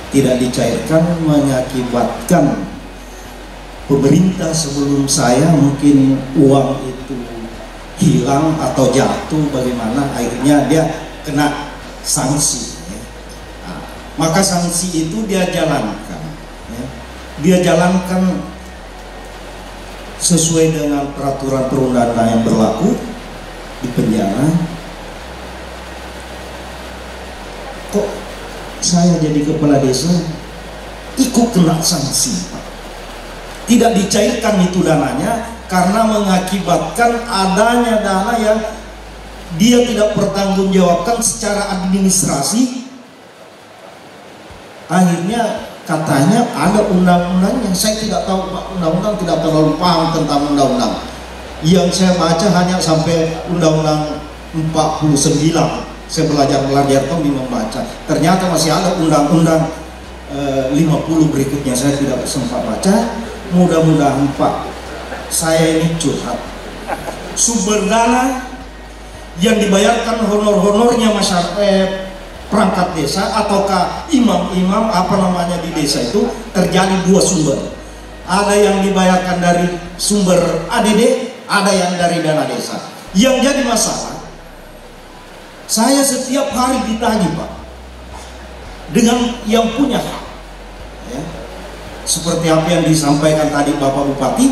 Tidak dicairkan, mengakibatkan pemerintah sebelum saya mungkin uang itu hilang atau jatuh, bagaimana akhirnya dia kena sanksi, ya. Nah, maka sanksi itu dia jalankan, ya. Dia jalankan sesuai dengan peraturan perundang-undangan yang berlaku di penjara. Kok saya jadi kepala desa ikut kena sanksi Pak? Tidak dicairkan itu dananya karena mengakibatkan adanya dana yang dia tidak bertanggungjawabkan secara administrasi. Akhirnya katanya ada undang-undangnya, saya tidak tahu Pak, undang-undang, tidak terlalu paham tentang undang-undang. Yang saya baca hanya sampai undang-undang 49. Saya belajar di membaca, ternyata masih ada undang-undang 50 berikutnya, saya tidak sempat baca. Mudah-mudahan Pak, saya ini curhat, sumber dana yang dibayarkan honor-honornya masyarakat perangkat desa ataukah imam-imam di desa itu terjadi dua sumber. Ada yang dibayarkan dari sumber ADD, ada yang dari dana desa. Yang jadi masalah, saya setiap hari ditagih Pak dengan yang punya hak, ya. Seperti apa yang disampaikan tadi Bapak Bupati,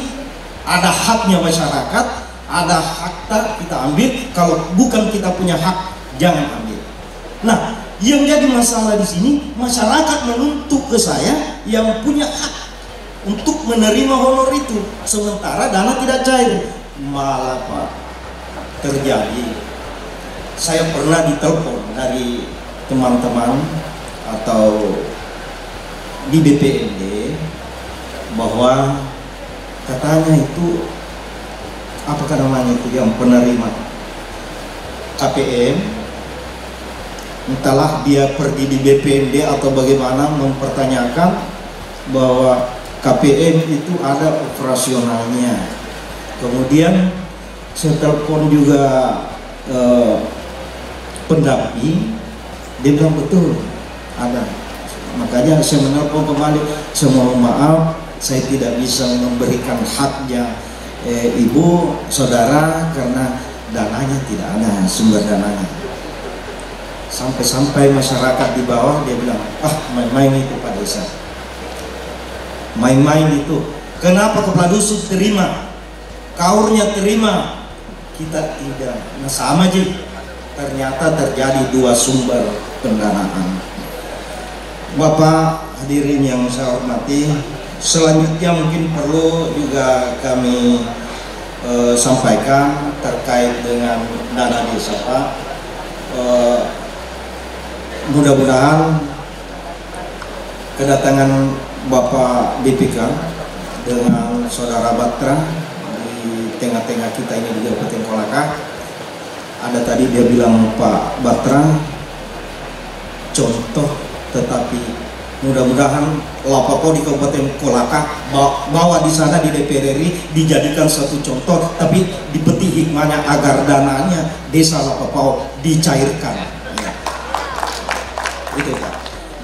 ada haknya masyarakat, ada hak kita ambil. Kalau bukan kita punya hak, jangan ambil. Nah, yang jadi masalah di sini, masyarakat menuntut ke saya yang punya hak untuk menerima honor itu, sementara dana tidak cair. Malah Pak, terjadi, saya pernah ditelepon dari teman-teman atau di BPND bahwa katanya itu apakah namanya itu yang penerima KPM, entahlah dia pergi di BPND atau bagaimana, mempertanyakan bahwa KPM itu ada operasionalnya. Kemudian saya telepon juga pendamping, dia bilang betul ada. Makanya saya menelpon kembali, saya mohon maaf, saya tidak bisa memberikan haknya ibu saudara karena dananya tidak ada, sumber dananya. Sampai-sampai masyarakat di bawah dia bilang, main-main itu Pak Desa, main-main itu. Kenapa kepala dusun terima, kaurnya terima, kita tidak? Nah sama aja. Ternyata terjadi dua sumber pendanaan. Bapak hadirin yang saya hormati, selanjutnya mungkin perlu juga kami sampaikan terkait dengan dana desa Pak. Mudah-mudahan kedatangan Bapak BPK dengan Saudara Batra di tengah-tengah kita ini di Kabupaten Kolaka. Ada tadi dia bilang Pak Batra contoh, tetapi mudah-mudahan Lapapau di Kabupaten Kolaka bawa di sana di DPR RI dijadikan satu contoh, tapi dipetik hikmahnya agar dananya desa Lapapau dicairkan. Ya. Itu Pak.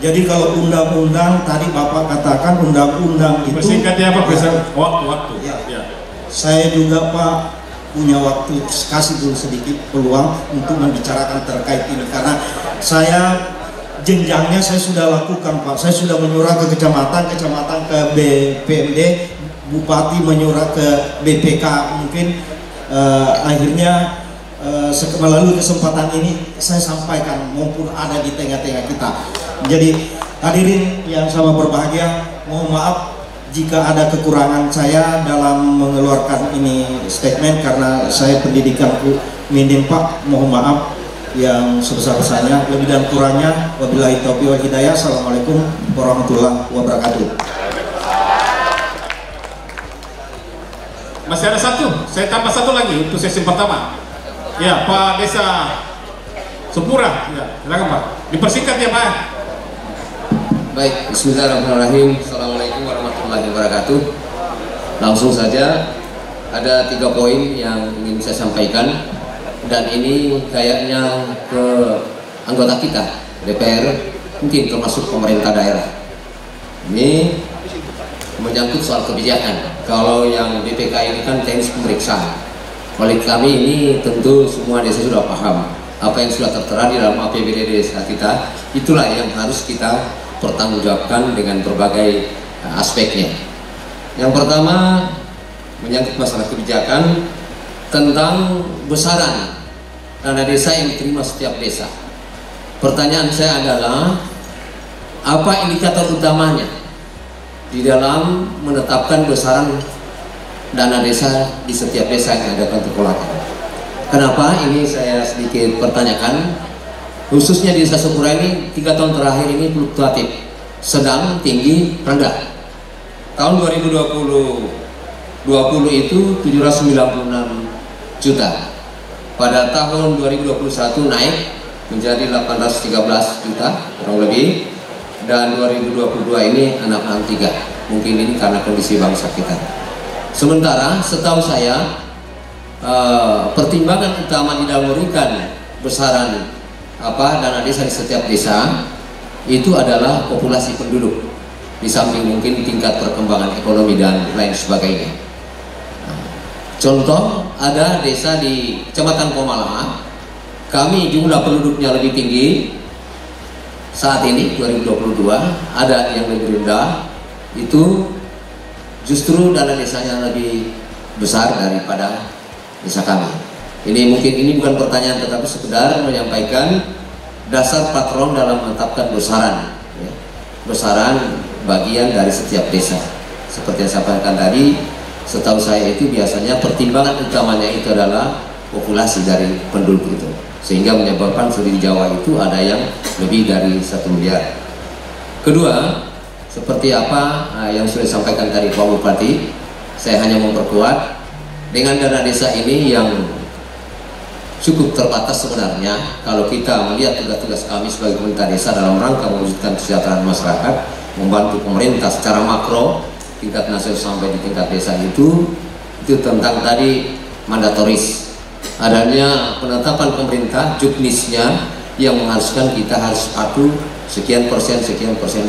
Jadi kalau undang-undang tadi Bapak katakan undang-undang itu
singkatnya apa? Waktu.
Ya. Ya. Saya juga Pak punya waktu, kasih dulu sedikit peluang untuk membicarakan terkait ini, karena saya jenjangnya saya sudah lakukan Pak. Saya sudah menyurat ke kecamatan ke BPMD, Bupati menyurat ke BPK. Mungkin akhirnya melalui kesempatan ini saya sampaikan maupun ada di tengah-tengah kita. Jadi hadirin yang sama berbahagia, mohon maaf jika ada kekurangan saya dalam mengeluarkan ini statement, karena saya pendidikanku minim Pak, mohon maaf yang sebesar-besarnya. Lebih dan kurangnya wabillahi taufiq wal hidayah. Assalamualaikum warahmatullahi wabarakatuh.
masih ada satu, saya tambah satu lagi untuk sesi pertama. Ya, Pak Desa Sepura, ya, silakan Pak. Dipersingkat ya Pak.
Baik, bismillahirrahmanirrahim. Assalamualaikum warahmatullahi wabarakatuh. Langsung saja, ada 3 poin yang ingin saya sampaikan, dan ini kayaknya ke anggota kita DPR, mungkin termasuk pemerintah daerah. Ini menyangkut soal kebijakan. Kalau yang BPK ini kan teknis pemeriksaan. Oleh kami ini tentu semua desa sudah paham apa yang sudah tertera di dalam APBD desa kita. Itulah yang harus kita pertanggungjawabkan dengan berbagai aspeknya. Yang pertama menyangkut masalah kebijakan tentang besaran dana desa yang diterima setiap desa. Pertanyaan saya adalah, apa indikator utamanya di dalam menetapkan besaran dana desa di setiap desa yang ada di Kolaka? Kenapa ini saya sedikit pertanyakan? Khususnya di desa Sepura ini 3 tahun terakhir ini fluktuatif, sedang, tinggi, rendah. Tahun 2020 itu 796 juta. Pada tahun 2021 naik menjadi 813 juta kurang lebih, dan 2022 ini 663. Mungkin ini karena kondisi bangsa kita. Sementara setahu saya pertimbangan utama di dalam memberikan besaran dana desa di setiap desa itu adalah populasi penduduk, di samping mungkin tingkat perkembangan ekonomi dan lain sebagainya. Contoh, ada desa di Kecamatan Komala, kami jumlah penduduknya lebih tinggi saat ini 2022, ada yang lebih rendah, itu justru dana desanya lebih besar daripada desa kami. Ini bukan pertanyaan, tetapi sekedar menyampaikan dasar patron dalam menetapkan besaran, ya. Besaran bagian dari setiap desa. Seperti yang saya sampaikan tadi, setahu saya itu biasanya pertimbangan utamanya itu adalah populasi dari penduduk itu, sehingga menyebabkan seluruh Jawa itu ada yang lebih dari 1 miliar. Kedua, seperti apa yang sudah disampaikan tadi Pak Bupati, saya hanya memperkuat dengan dana desa ini yang cukup terbatas sebenarnya. Kalau kita melihat tugas-tugas kami sebagai pemerintah desa dalam rangka mewujudkan kesejahteraan masyarakat, membantu pemerintah secara makro tingkat nasional sampai di tingkat desa, itu tentang tadi mandatoris, adanya penetapan pemerintah juknisnya yang mengharuskan kita harus patuh sekian persen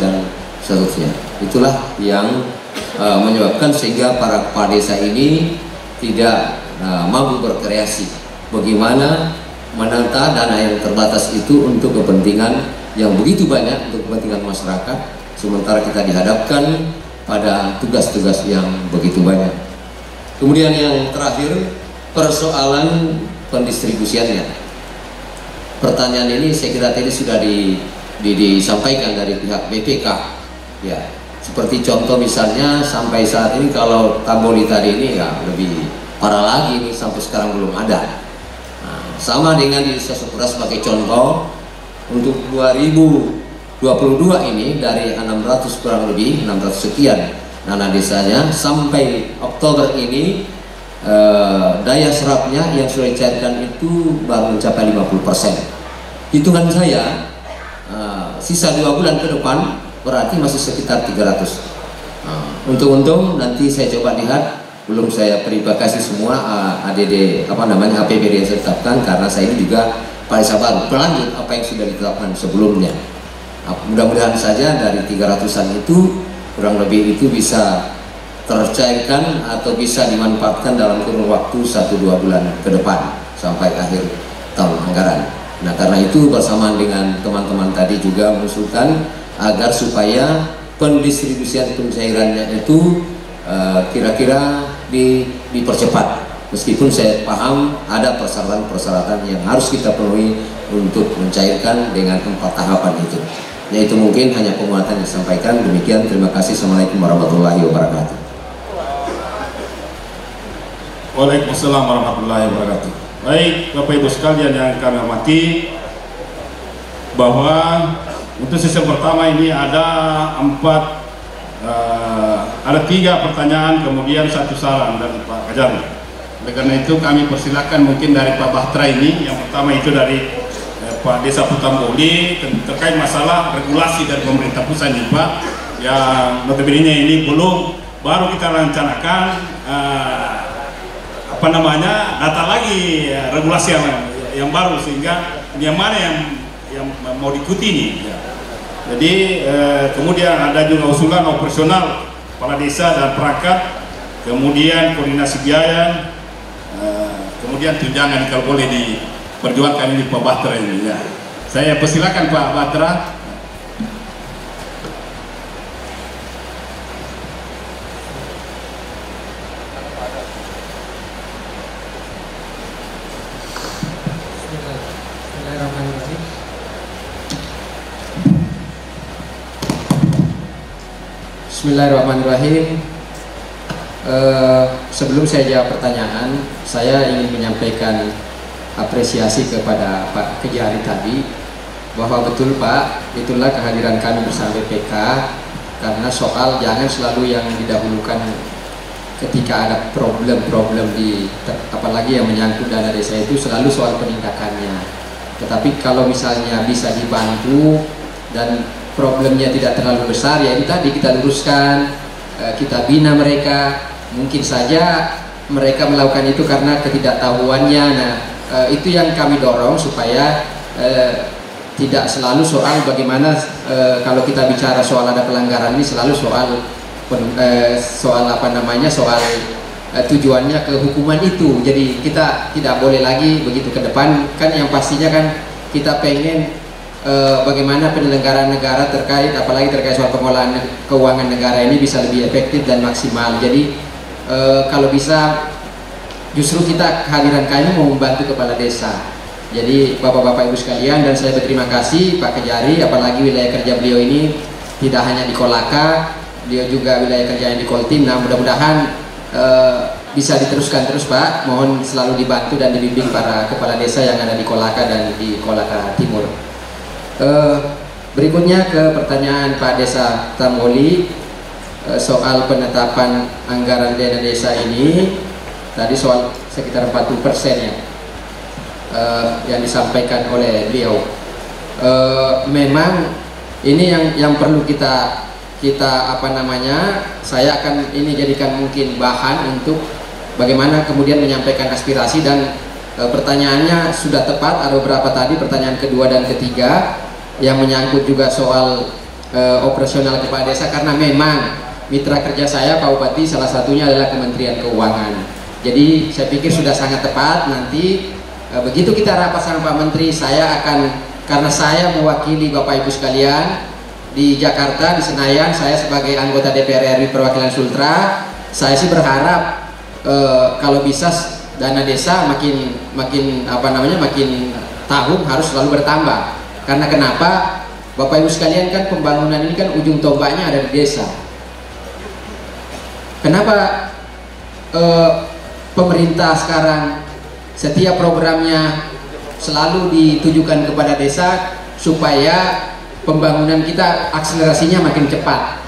dan seterusnya. Itulah yang menyebabkan sehingga para kepala desa ini tidak mampu berkreasi bagaimana menata dana yang terbatas itu untuk kepentingan yang begitu banyak, untuk kepentingan masyarakat, sementara kita dihadapkan pada tugas-tugas yang begitu banyak. Kemudian yang terakhir, persoalan pendistribusiannya. Pertanyaan ini saya kira tadi sudah disampaikan dari pihak BPK, ya. Seperti contoh misalnya sampai saat ini kalau Tamboli tadi ini ya lebih parah lagi, ini sampai sekarang belum ada. Nah, sama dengan di desa Sepura sebagai contoh, untuk 2022 ini dari 600 kurang lebih 600 sekian dana desanya, sampai Oktober ini daya serapnya yang sudah dicairkan itu baru mencapai 50%. Hitungan saya sisa 2 bulan ke depan berarti masih sekitar 300. Untung-untung nanti saya coba lihat, belum saya verifikasi semua ADD APBD yang saya tetapkan, karena saya ini juga pada sabar berlanjut apa yang sudah ditetapkan sebelumnya. Mudah-mudahan saja dari 300-an itu kurang lebih itu bisa tercairkan atau bisa dimanfaatkan dalam kurun waktu 1-2 bulan ke depan sampai akhir tahun anggaran. Nah, karena itu bersamaan dengan teman-teman tadi juga mengusulkan agar supaya pendistribusian pencairannya itu kira-kira dipercepat. Meskipun saya paham ada persyaratan-persyaratan yang harus kita penuhi untuk mencairkan dengan 4 tahapan itu. Yaitu mungkin hanya penguatan yang disampaikan. Demikian, terima kasih. Assalamualaikum warahmatullahi wabarakatuh.
Waalaikumsalam warahmatullahi wabarakatuh. Baik, Bapak Ibu sekalian yang kami hormati, bahwa untuk sesi pertama ini ada 4 ada 3 pertanyaan, kemudian 1 saran dari Pak Kajari. Oleh karena itu kami persilakan mungkin dari Pak Bahtra ini. Yang pertama itu dari Pak Desa Putamboli terkait masalah regulasi dari pemerintah pusat ini, Pak. Yang notabene ini baru kita rencanakan data lagi regulasi yang baru, sehingga yang mana yang mau diikuti ini. Ya. Jadi kemudian ada juga usulan operasional kepala desa dan perangkat, kemudian koordinasi biaya, kemudian tunjangan kalau boleh diperjuangkan ini Pak Bahtra ini. Ya. Saya persilakan Pak Bahtra.
Bismillahirrahmanirrahim. Sebelum saya jawab pertanyaan, saya ingin menyampaikan apresiasi kepada Pak Kejari tadi, bahwa betul Pak, itulah kehadiran kami bersama BPK, karena soal jangan selalu yang didahulukan ketika ada problem-problem apalagi yang menyangkut dana desa itu selalu soal penindakannya. Tetapi kalau misalnya bisa dibantu dan problemnya tidak terlalu besar, ya itu tadi kita luruskan, kita bina mereka. Mungkin saja mereka melakukan itu karena ketidaktahuannya. Nah, itu yang kami dorong supaya tidak selalu soal bagaimana kalau kita bicara soal ada pelanggaran ini selalu soal tujuannya ke hukuman itu. Jadi kita tidak boleh lagi begitu ke depan. Kan yang pastinya kan kita pengen bagaimana penyelenggaraan negara apalagi terkait soal pengelolaan keuangan negara ini bisa lebih efektif dan maksimal. Jadi kalau bisa justru kita kehadiran kami mau membantu kepala desa. Jadi bapak-bapak ibu sekalian, dan saya berterima kasih Pak Kejari, apalagi wilayah kerja beliau ini tidak hanya di Kolaka, beliau juga wilayah kerja yang di Koltim. Nah, mudah-mudahan bisa diteruskan terus Pak. Mohon selalu dibantu dan dibimbing para kepala desa yang ada di Kolaka dan di Kolaka Timur. Berikutnya ke pertanyaan Pak Desa Tamboli soal penetapan anggaran dana desa ini. Tadi soal sekitar 40% ya yang disampaikan oleh beliau. Memang ini yang perlu kita saya akan ini jadikan mungkin bahan untuk bagaimana kemudian menyampaikan aspirasi. Dan pertanyaannya sudah tepat, ada beberapa tadi pertanyaan kedua dan ketiga yang menyangkut juga soal operasional kepala desa, karena memang mitra kerja saya Pak Bupati salah satunya adalah Kementerian Keuangan. Jadi saya pikir sudah sangat tepat. Nanti begitu kita rapat sama Pak Menteri, saya akan, karena saya mewakili Bapak Ibu sekalian di Jakarta, di Senayan, saya sebagai anggota DPR RI perwakilan Sultra, saya sih berharap kalau bisa dana desa makin tahun harus selalu bertambah. Karena kenapa? Bapak Ibu sekalian, kan pembangunan ini kan ujung tombaknya ada di desa. Kenapa pemerintah sekarang setiap programnya selalu ditujukan kepada desa supaya pembangunan kita akselerasinya makin cepat.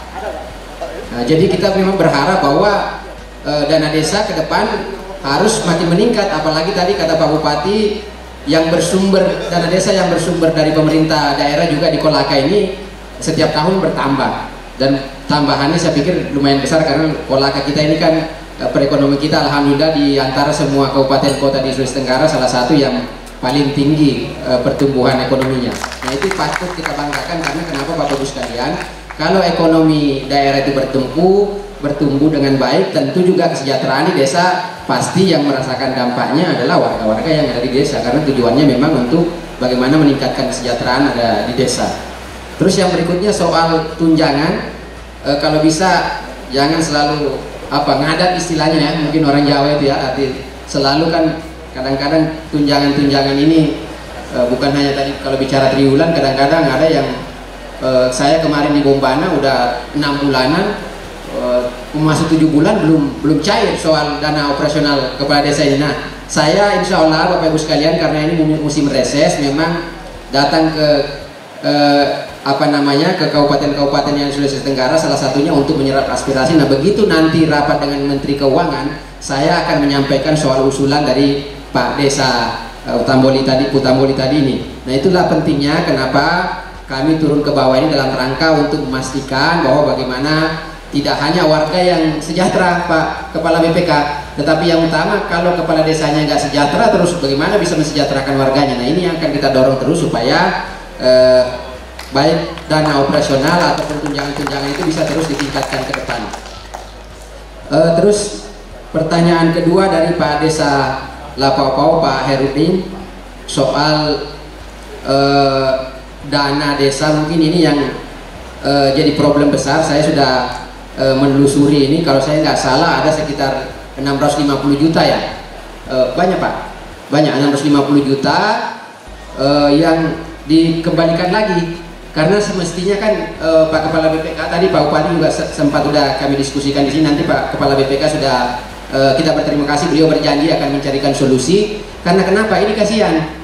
Nah, jadi kita memang berharap bahwa dana desa ke depan harus makin meningkat, apalagi tadi kata Pak Bupati yang bersumber, dana desa yang bersumber dari pemerintah daerah juga di Kolaka ini setiap tahun bertambah, dan tambahannya saya pikir lumayan besar karena Kolaka kita ini kan perekonomian kita alhamdulillah di antara semua kabupaten kota di Sulawesi Tenggara salah satu yang paling tinggi pertumbuhan ekonominya. Nah, itu patut kita banggakan, karena kenapa Bapak Ibu sekalian, kalau ekonomi daerah itu bertumbuh dengan baik, tentu juga kesejahteraan di desa pasti yang merasakan dampaknya adalah warga-warga yang ada di desa, karena tujuannya memang untuk bagaimana meningkatkan kesejahteraan ada di desa. Terus yang berikutnya soal tunjangan, kalau bisa jangan selalu ngadat istilahnya ya, mungkin orang Jawa itu ya, arti selalu kan kadang-kadang tunjangan ini bukan hanya tadi kalau bicara triwulan, kadang-kadang ada yang saya kemarin di Bombana udah 6 bulanan, masih 7 bulan belum cair soal dana operasional kepala desa ini. Nah, saya insya Allah Bapak Ibu sekalian, karena ini musim reses, memang datang ke apa namanya ke kabupaten-kabupaten yang Sulawesi Tenggara, salah satunya untuk menyerap aspirasi. Nah begitu nanti rapat dengan Menteri Keuangan, saya akan menyampaikan soal usulan dari Pak Desa Putamboli tadi ini. Nah itulah pentingnya kenapa kami turun ke bawah ini dalam rangka untuk memastikan bahwa bagaimana tidak hanya warga yang sejahtera Pak Kepala BPK, tetapi yang utama kalau kepala desanya nggak sejahtera terus bagaimana bisa mensejahterakan warganya. Nah ini yang akan kita dorong terus supaya baik dana operasional ataupun tunjangan-tunjangan itu bisa terus ditingkatkan ke depan. Terus pertanyaan kedua dari Pak Desa Lapau Pak Herudin soal dana desa, mungkin ini yang jadi problem besar. Saya sudah menelusuri ini, kalau saya nggak salah ada sekitar 650 juta ya, banyak Pak, banyak 650 juta yang dikembalikan lagi. Karena semestinya kan Pak Kepala BPK tadi, Pak Bupati juga sempat sudah kami diskusikan di sini. Nanti Pak Kepala BPK sudah kita berterima kasih, beliau berjanji akan mencarikan solusi. Karena kenapa? Ini kasihan,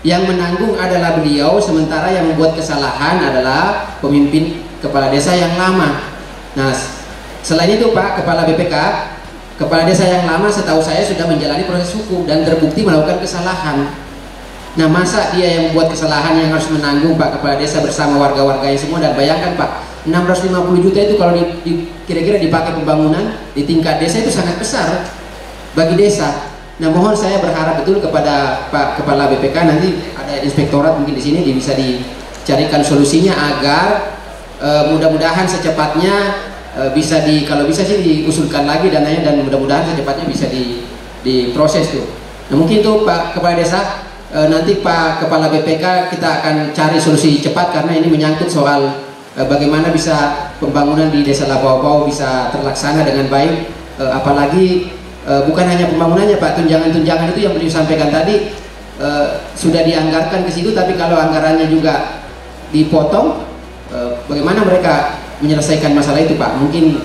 yang menanggung adalah beliau, sementara yang membuat kesalahan adalah pemimpin kepala desa yang lama. Nah selain itu Pak Kepala BPK, kepala desa yang lama setahu saya sudah menjalani proses hukum dan terbukti melakukan kesalahan. Nah masa dia yang membuat kesalahan yang harus menanggung Pak Kepala Desa bersama warga-warganya semua? Dan bayangkan Pak, 650 juta itu kalau kira-kira dipakai pembangunan di tingkat desa itu sangat besar bagi desa. Nah mohon saya berharap betul kepada Pak Kepala BPK, nanti ada inspektorat mungkin di sini bisa dicarikan solusinya agar mudah-mudahan secepatnya bisa kalau bisa sih diusulkan lagi dananya, dan mudah-mudahan secepatnya bisa diproses tuh. Nah mungkin itu Pak Kepala Desa. Nanti Pak Kepala BPK kita akan cari solusi cepat karena ini menyangkut soal bagaimana bisa pembangunan di Desa Lapau bisa terlaksana dengan baik, apalagi bukan hanya pembangunannya Pak, tunjangan-tunjangan itu yang beliau sampaikan tadi sudah dianggarkan ke situ, tapi kalau anggarannya juga dipotong, bagaimana mereka menyelesaikan masalah itu Pak? Mungkin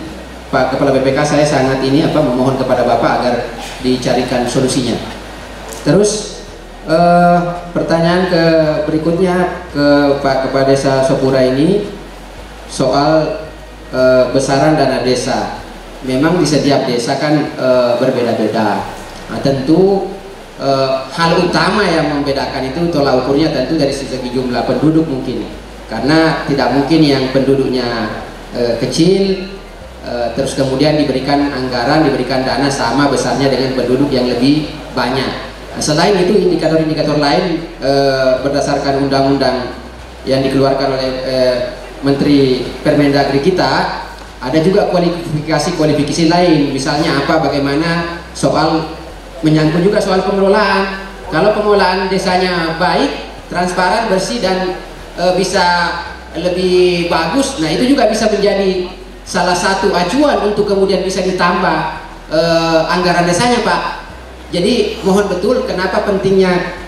Pak Kepala BPK saya sangat memohon kepada Bapak agar dicarikan solusinya. Terus pertanyaan berikutnya ke Pak Kepala Desa Sopura ini soal besaran dana desa. Memang di setiap desa kan berbeda-beda. Nah, tentu hal utama yang membedakan itu tolak ukurnya tentu dari segi jumlah penduduk mungkin, karena tidak mungkin yang penduduknya kecil terus kemudian diberikan anggaran, diberikan dana sama besarnya dengan penduduk yang lebih banyak. Selain itu indikator-indikator lain berdasarkan undang-undang yang dikeluarkan oleh Menteri Permendagri kita, ada juga kualifikasi lain, misalnya bagaimana soal menyangkut juga soal pengelolaan. Kalau pengelolaan desanya baik, transparan, bersih dan bisa lebih bagus, nah itu juga bisa menjadi salah satu acuan untuk kemudian bisa ditambah anggaran desanya Pak. Jadi mohon betul kenapa pentingnya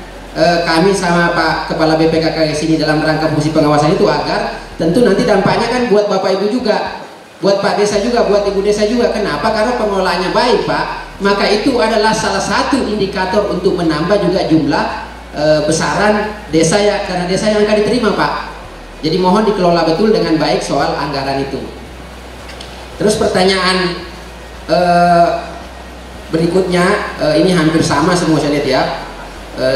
kami sama Pak Kepala BPK sini dalam rangka fungsi pengawasan itu, agar tentu nanti dampaknya kan buat Bapak Ibu juga, buat Pak Desa juga, buat Ibu Desa juga. Kenapa? Karena pengelolaannya baik Pak, maka itu adalah salah satu indikator untuk menambah juga jumlah besaran desa ya, karena desa yang akan diterima Pak. Jadi mohon dikelola betul dengan baik soal anggaran itu. Terus pertanyaan berikutnya ini hampir sama semua saya lihat ya,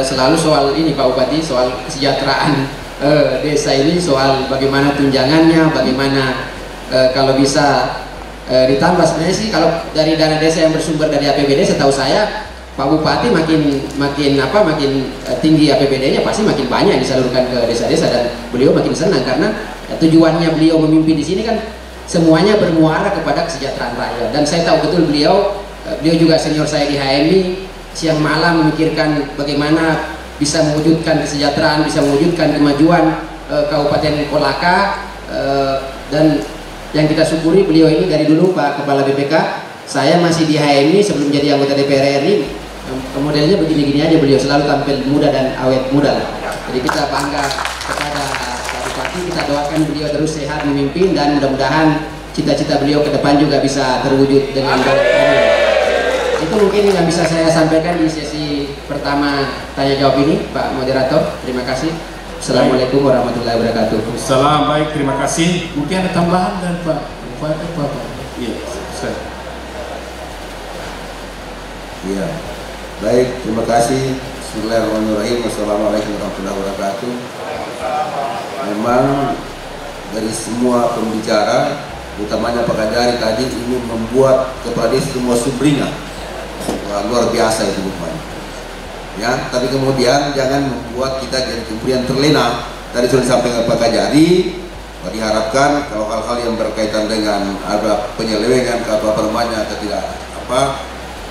selalu soal ini Pak Bupati, soal kesejahteraan desa ini, soal bagaimana tunjangannya, bagaimana kalau bisa ditambah. Sebenarnya sih kalau dari dana desa yang bersumber dari APBD, setahu saya Pak Bupati makin tinggi APBD-nya pasti makin banyak disalurkan ke desa-desa, dan beliau makin senang karena tujuannya beliau memimpin di sini kan semuanya bermuara kepada kesejahteraan rakyat. Dan saya tahu betul beliau juga senior saya di HMI, siang malam memikirkan bagaimana bisa mewujudkan kesejahteraan, bisa mewujudkan kemajuan Kabupaten Kolaka. Dan yang kita syukuri beliau ini dari dulu Pak Kepala BPK, saya masih di HMI sebelum jadi anggota DPR RI, modelnya begini-gini aja, beliau selalu tampil muda dan awet muda. Jadi kita bangga kepada Pak Bupati, kita doakan beliau terus sehat memimpin, dan mudah-mudahan cita-cita beliau ke depan juga bisa terwujud dengan baik. Itu mungkin yang bisa saya sampaikan di sesi pertama tanya jawab ini Pak Moderator. Terima kasih. Assalamualaikum warahmatullahi wabarakatuh.
Salam, baik, terima kasih. Mungkin ada tambahan dan Pak. Iya,
iya. Baik, terima kasih. Bismillahirrahmanirrahim. Assalamualaikum warahmatullahi wabarakatuh. Memang dari semua pembicara, utamanya Pak Kajari tadi, ini membuat kepala desa semua sumringah. Luar biasa itu rupanya. Ya, tapi kemudian jangan membuat kita jadi kemudian terlena. Tadi sudah disampaikan Pak Kajari, diharapkan kalau hal-hal yang berkaitan dengan ada penyelewengan atau apa namanya atau tidak apa,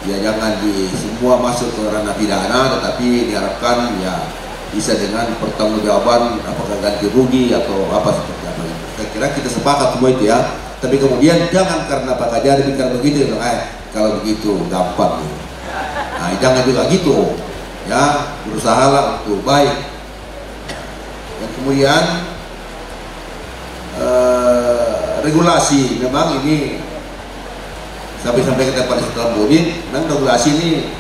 ya jangan di semua masuk ke ranah pidana, tetapi diharapkan ya bisa dengan pertanggungjawaban apakah ganti rugi atau apa seperti apa itu. Saya kira kita sepakat semua itu ya. Tapi kemudian jangan karena Pak Kajari bicara begitu, kalau begitu gampang nih. Nah, jangan juga gitu. Ya, berusahalah untuk baik. Dan kemudian regulasi memang ini sampai kita pada setelah bodin, memang regulasi ini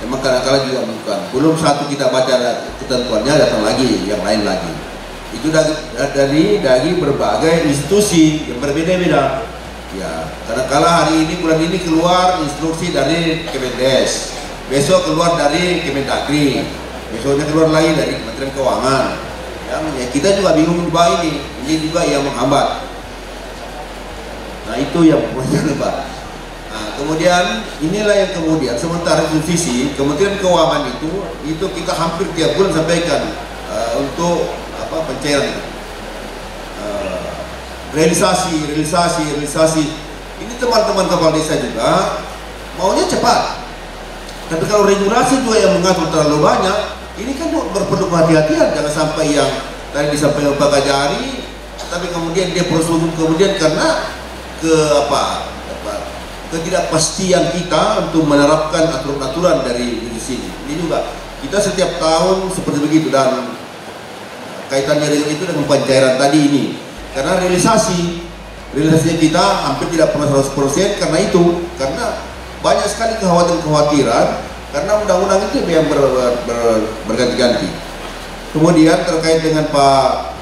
memang kadang-kadang juga bukan. Belum satu kita baca ketentuannya datang lagi yang lain lagi. Itu dari berbagai institusi yang berbeda-beda. Ya, kadang-kadang hari ini bulan ini keluar instruksi dari Kemendes, besok keluar dari Kemendagri, besoknya keluar lagi dari Kementerian Keuangan. Ya, kita juga bingung juga ini juga yang menghambat. Nah, itu yang perlu Pak. Nah, kemudian inilah yang kemudian sementara di sisi Kementerian Keuangan itu kita hampir tiap bulan sampaikan untuk apa pencairan realisasi. Ini teman-teman kepala desa juga maunya cepat. Tapi kalau regulasi juga yang mengatur terlalu banyak, ini kan perlu kehati-hatian. Jangan sampai yang tadi disampaikan Pak Kajari, tapi kemudian dia prosedur kemudian karena ketidakpastian kita untuk menerapkan aturan-aturan dari sini. Ini juga kita setiap tahun seperti begitu, dan kaitannya dengan itu dengan pencairan tadi ini. Karena realisasi kita hampir tidak pernah 100% karena banyak sekali kekhawatiran karena undang-undang itu yang berganti-ganti. Kemudian terkait dengan Pak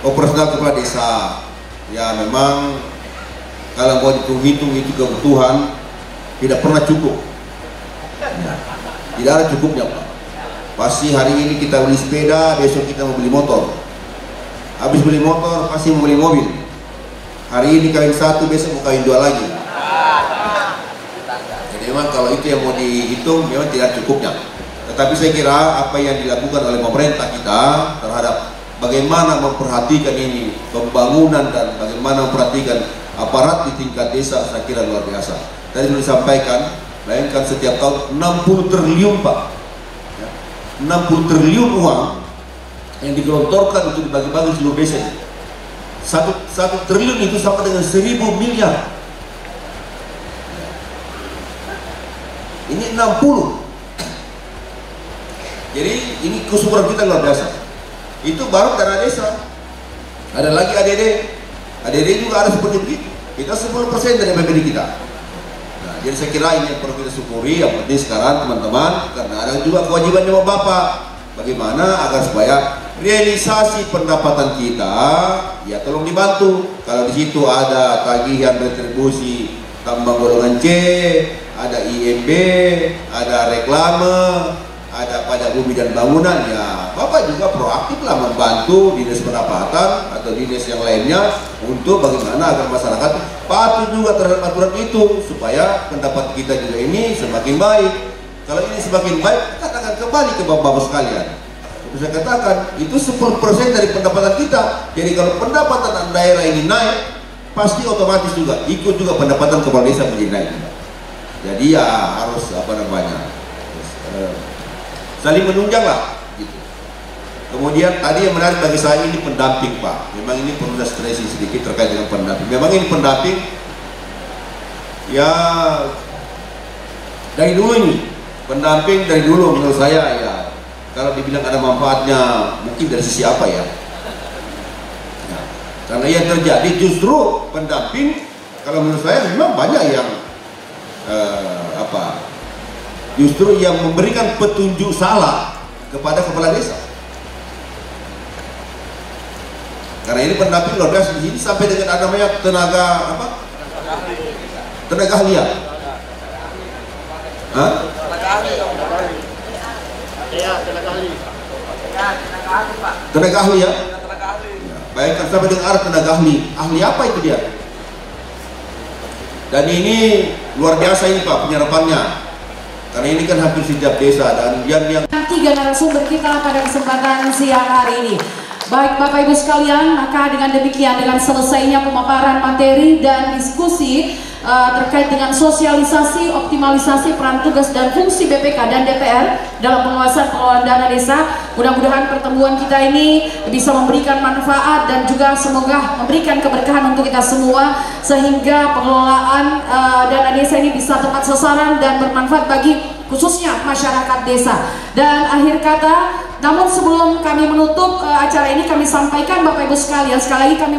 operasional kepala desa, ya memang kalau mau hitung itu kebutuhan tidak pernah cukup. Ya, tidak ada cukupnya Pak. Pasti hari ini kita beli sepeda, besok kita mau beli motor. Habis beli motor pasti mau beli mobil. Hari ini kawin satu, besok mau kawin dua lagi. Jadi memang kalau itu yang mau dihitung memang tidak cukupnya. Tetapi saya kira apa yang dilakukan oleh pemerintah kita terhadap bagaimana memperhatikan ini pembangunan dan bagaimana memperhatikan aparat di tingkat desa, saya kira luar biasa. Tadi sudah disampaikan, bayangkan setiap tahun 60 triliun Pak, 60 triliun uang yang digelontorkan untuk dibagi-bagi seluruh desa. Satu triliun itu sama dengan 1000 miliar. Ini 60. Jadi ini kesuburan kita luar biasa. Itu baru dana desa. Ada lagi ADD juga ada seperti begitu. Kita 10% dari APBD kita. Nah, jadi saya kira ini yang perlu kita syukuri. Yang penting sekarang teman-teman, karena ada juga kewajibannya Bapak, bagaimana agar supaya realisasi pendapatan kita ya tolong dibantu. Kalau di situ ada tagihan retribusi tambang golongan C, ada IMB, ada reklame, ada pajak bumi dan bangunan, ya Bapak juga proaktif lah membantu dinas pendapatan atau dinas yang lainnya untuk bagaimana agar masyarakat patuh juga terhadap aturan itu supaya pendapat kita juga ini semakin baik. Kalau ini semakin baik, kita akan kembali ke Bapak-Bapak sekalian. Saya katakan itu 10% dari pendapatan kita. Jadi kalau pendapatan daerah ini naik, pasti otomatis juga ikut juga pendapatan kepala desa menjadi naik. Jadi ya harus saling menunjang lah gitu. Kemudian tadi yang menarik bagi saya ini pendamping Pak. Memang ini perlu stresi sedikit terkait dengan pendamping. Memang ini pendamping ya dari dulu ini. Pendamping dari dulu menurut saya ya kalau dibilang ada manfaatnya mungkin dari sisi apa ya? Ya, karena yang terjadi justru pendamping kalau menurut saya memang banyak yang justru yang memberikan petunjuk salah kepada kepala desa. Karena ini pendamping luar biasa di sini sampai dengan ada namanya tenaga apa? Tenaga ahli ya? Hah?
Iya, tenaga ahli.
Tenaga ahli ya? Baik, sampai dengan arah tenaga ahli. Ahli apa itu dia? Dan ini luar biasa ini Pak penyerapannya. Karena ini kan hampir setiap desa dan yang
3 narasumber kita pada kesempatan siang hari ini. Baik Bapak Ibu sekalian, maka dengan demikian, dengan selesainya pemaparan materi dan diskusi terkait dengan sosialisasi, optimalisasi peran tugas dan fungsi BPK dan DPR dalam penguasaan pengelolaan dana desa, mudah-mudahan pertemuan kita ini bisa memberikan manfaat dan juga semoga memberikan keberkahan untuk kita semua, sehingga pengelolaan dana desa ini bisa tepat sasaran dan bermanfaat bagi khususnya masyarakat desa. Dan akhir kata, namun sebelum kami menutup acara ini, kami sampaikan Bapak Ibu sekalian, sekali lagi kami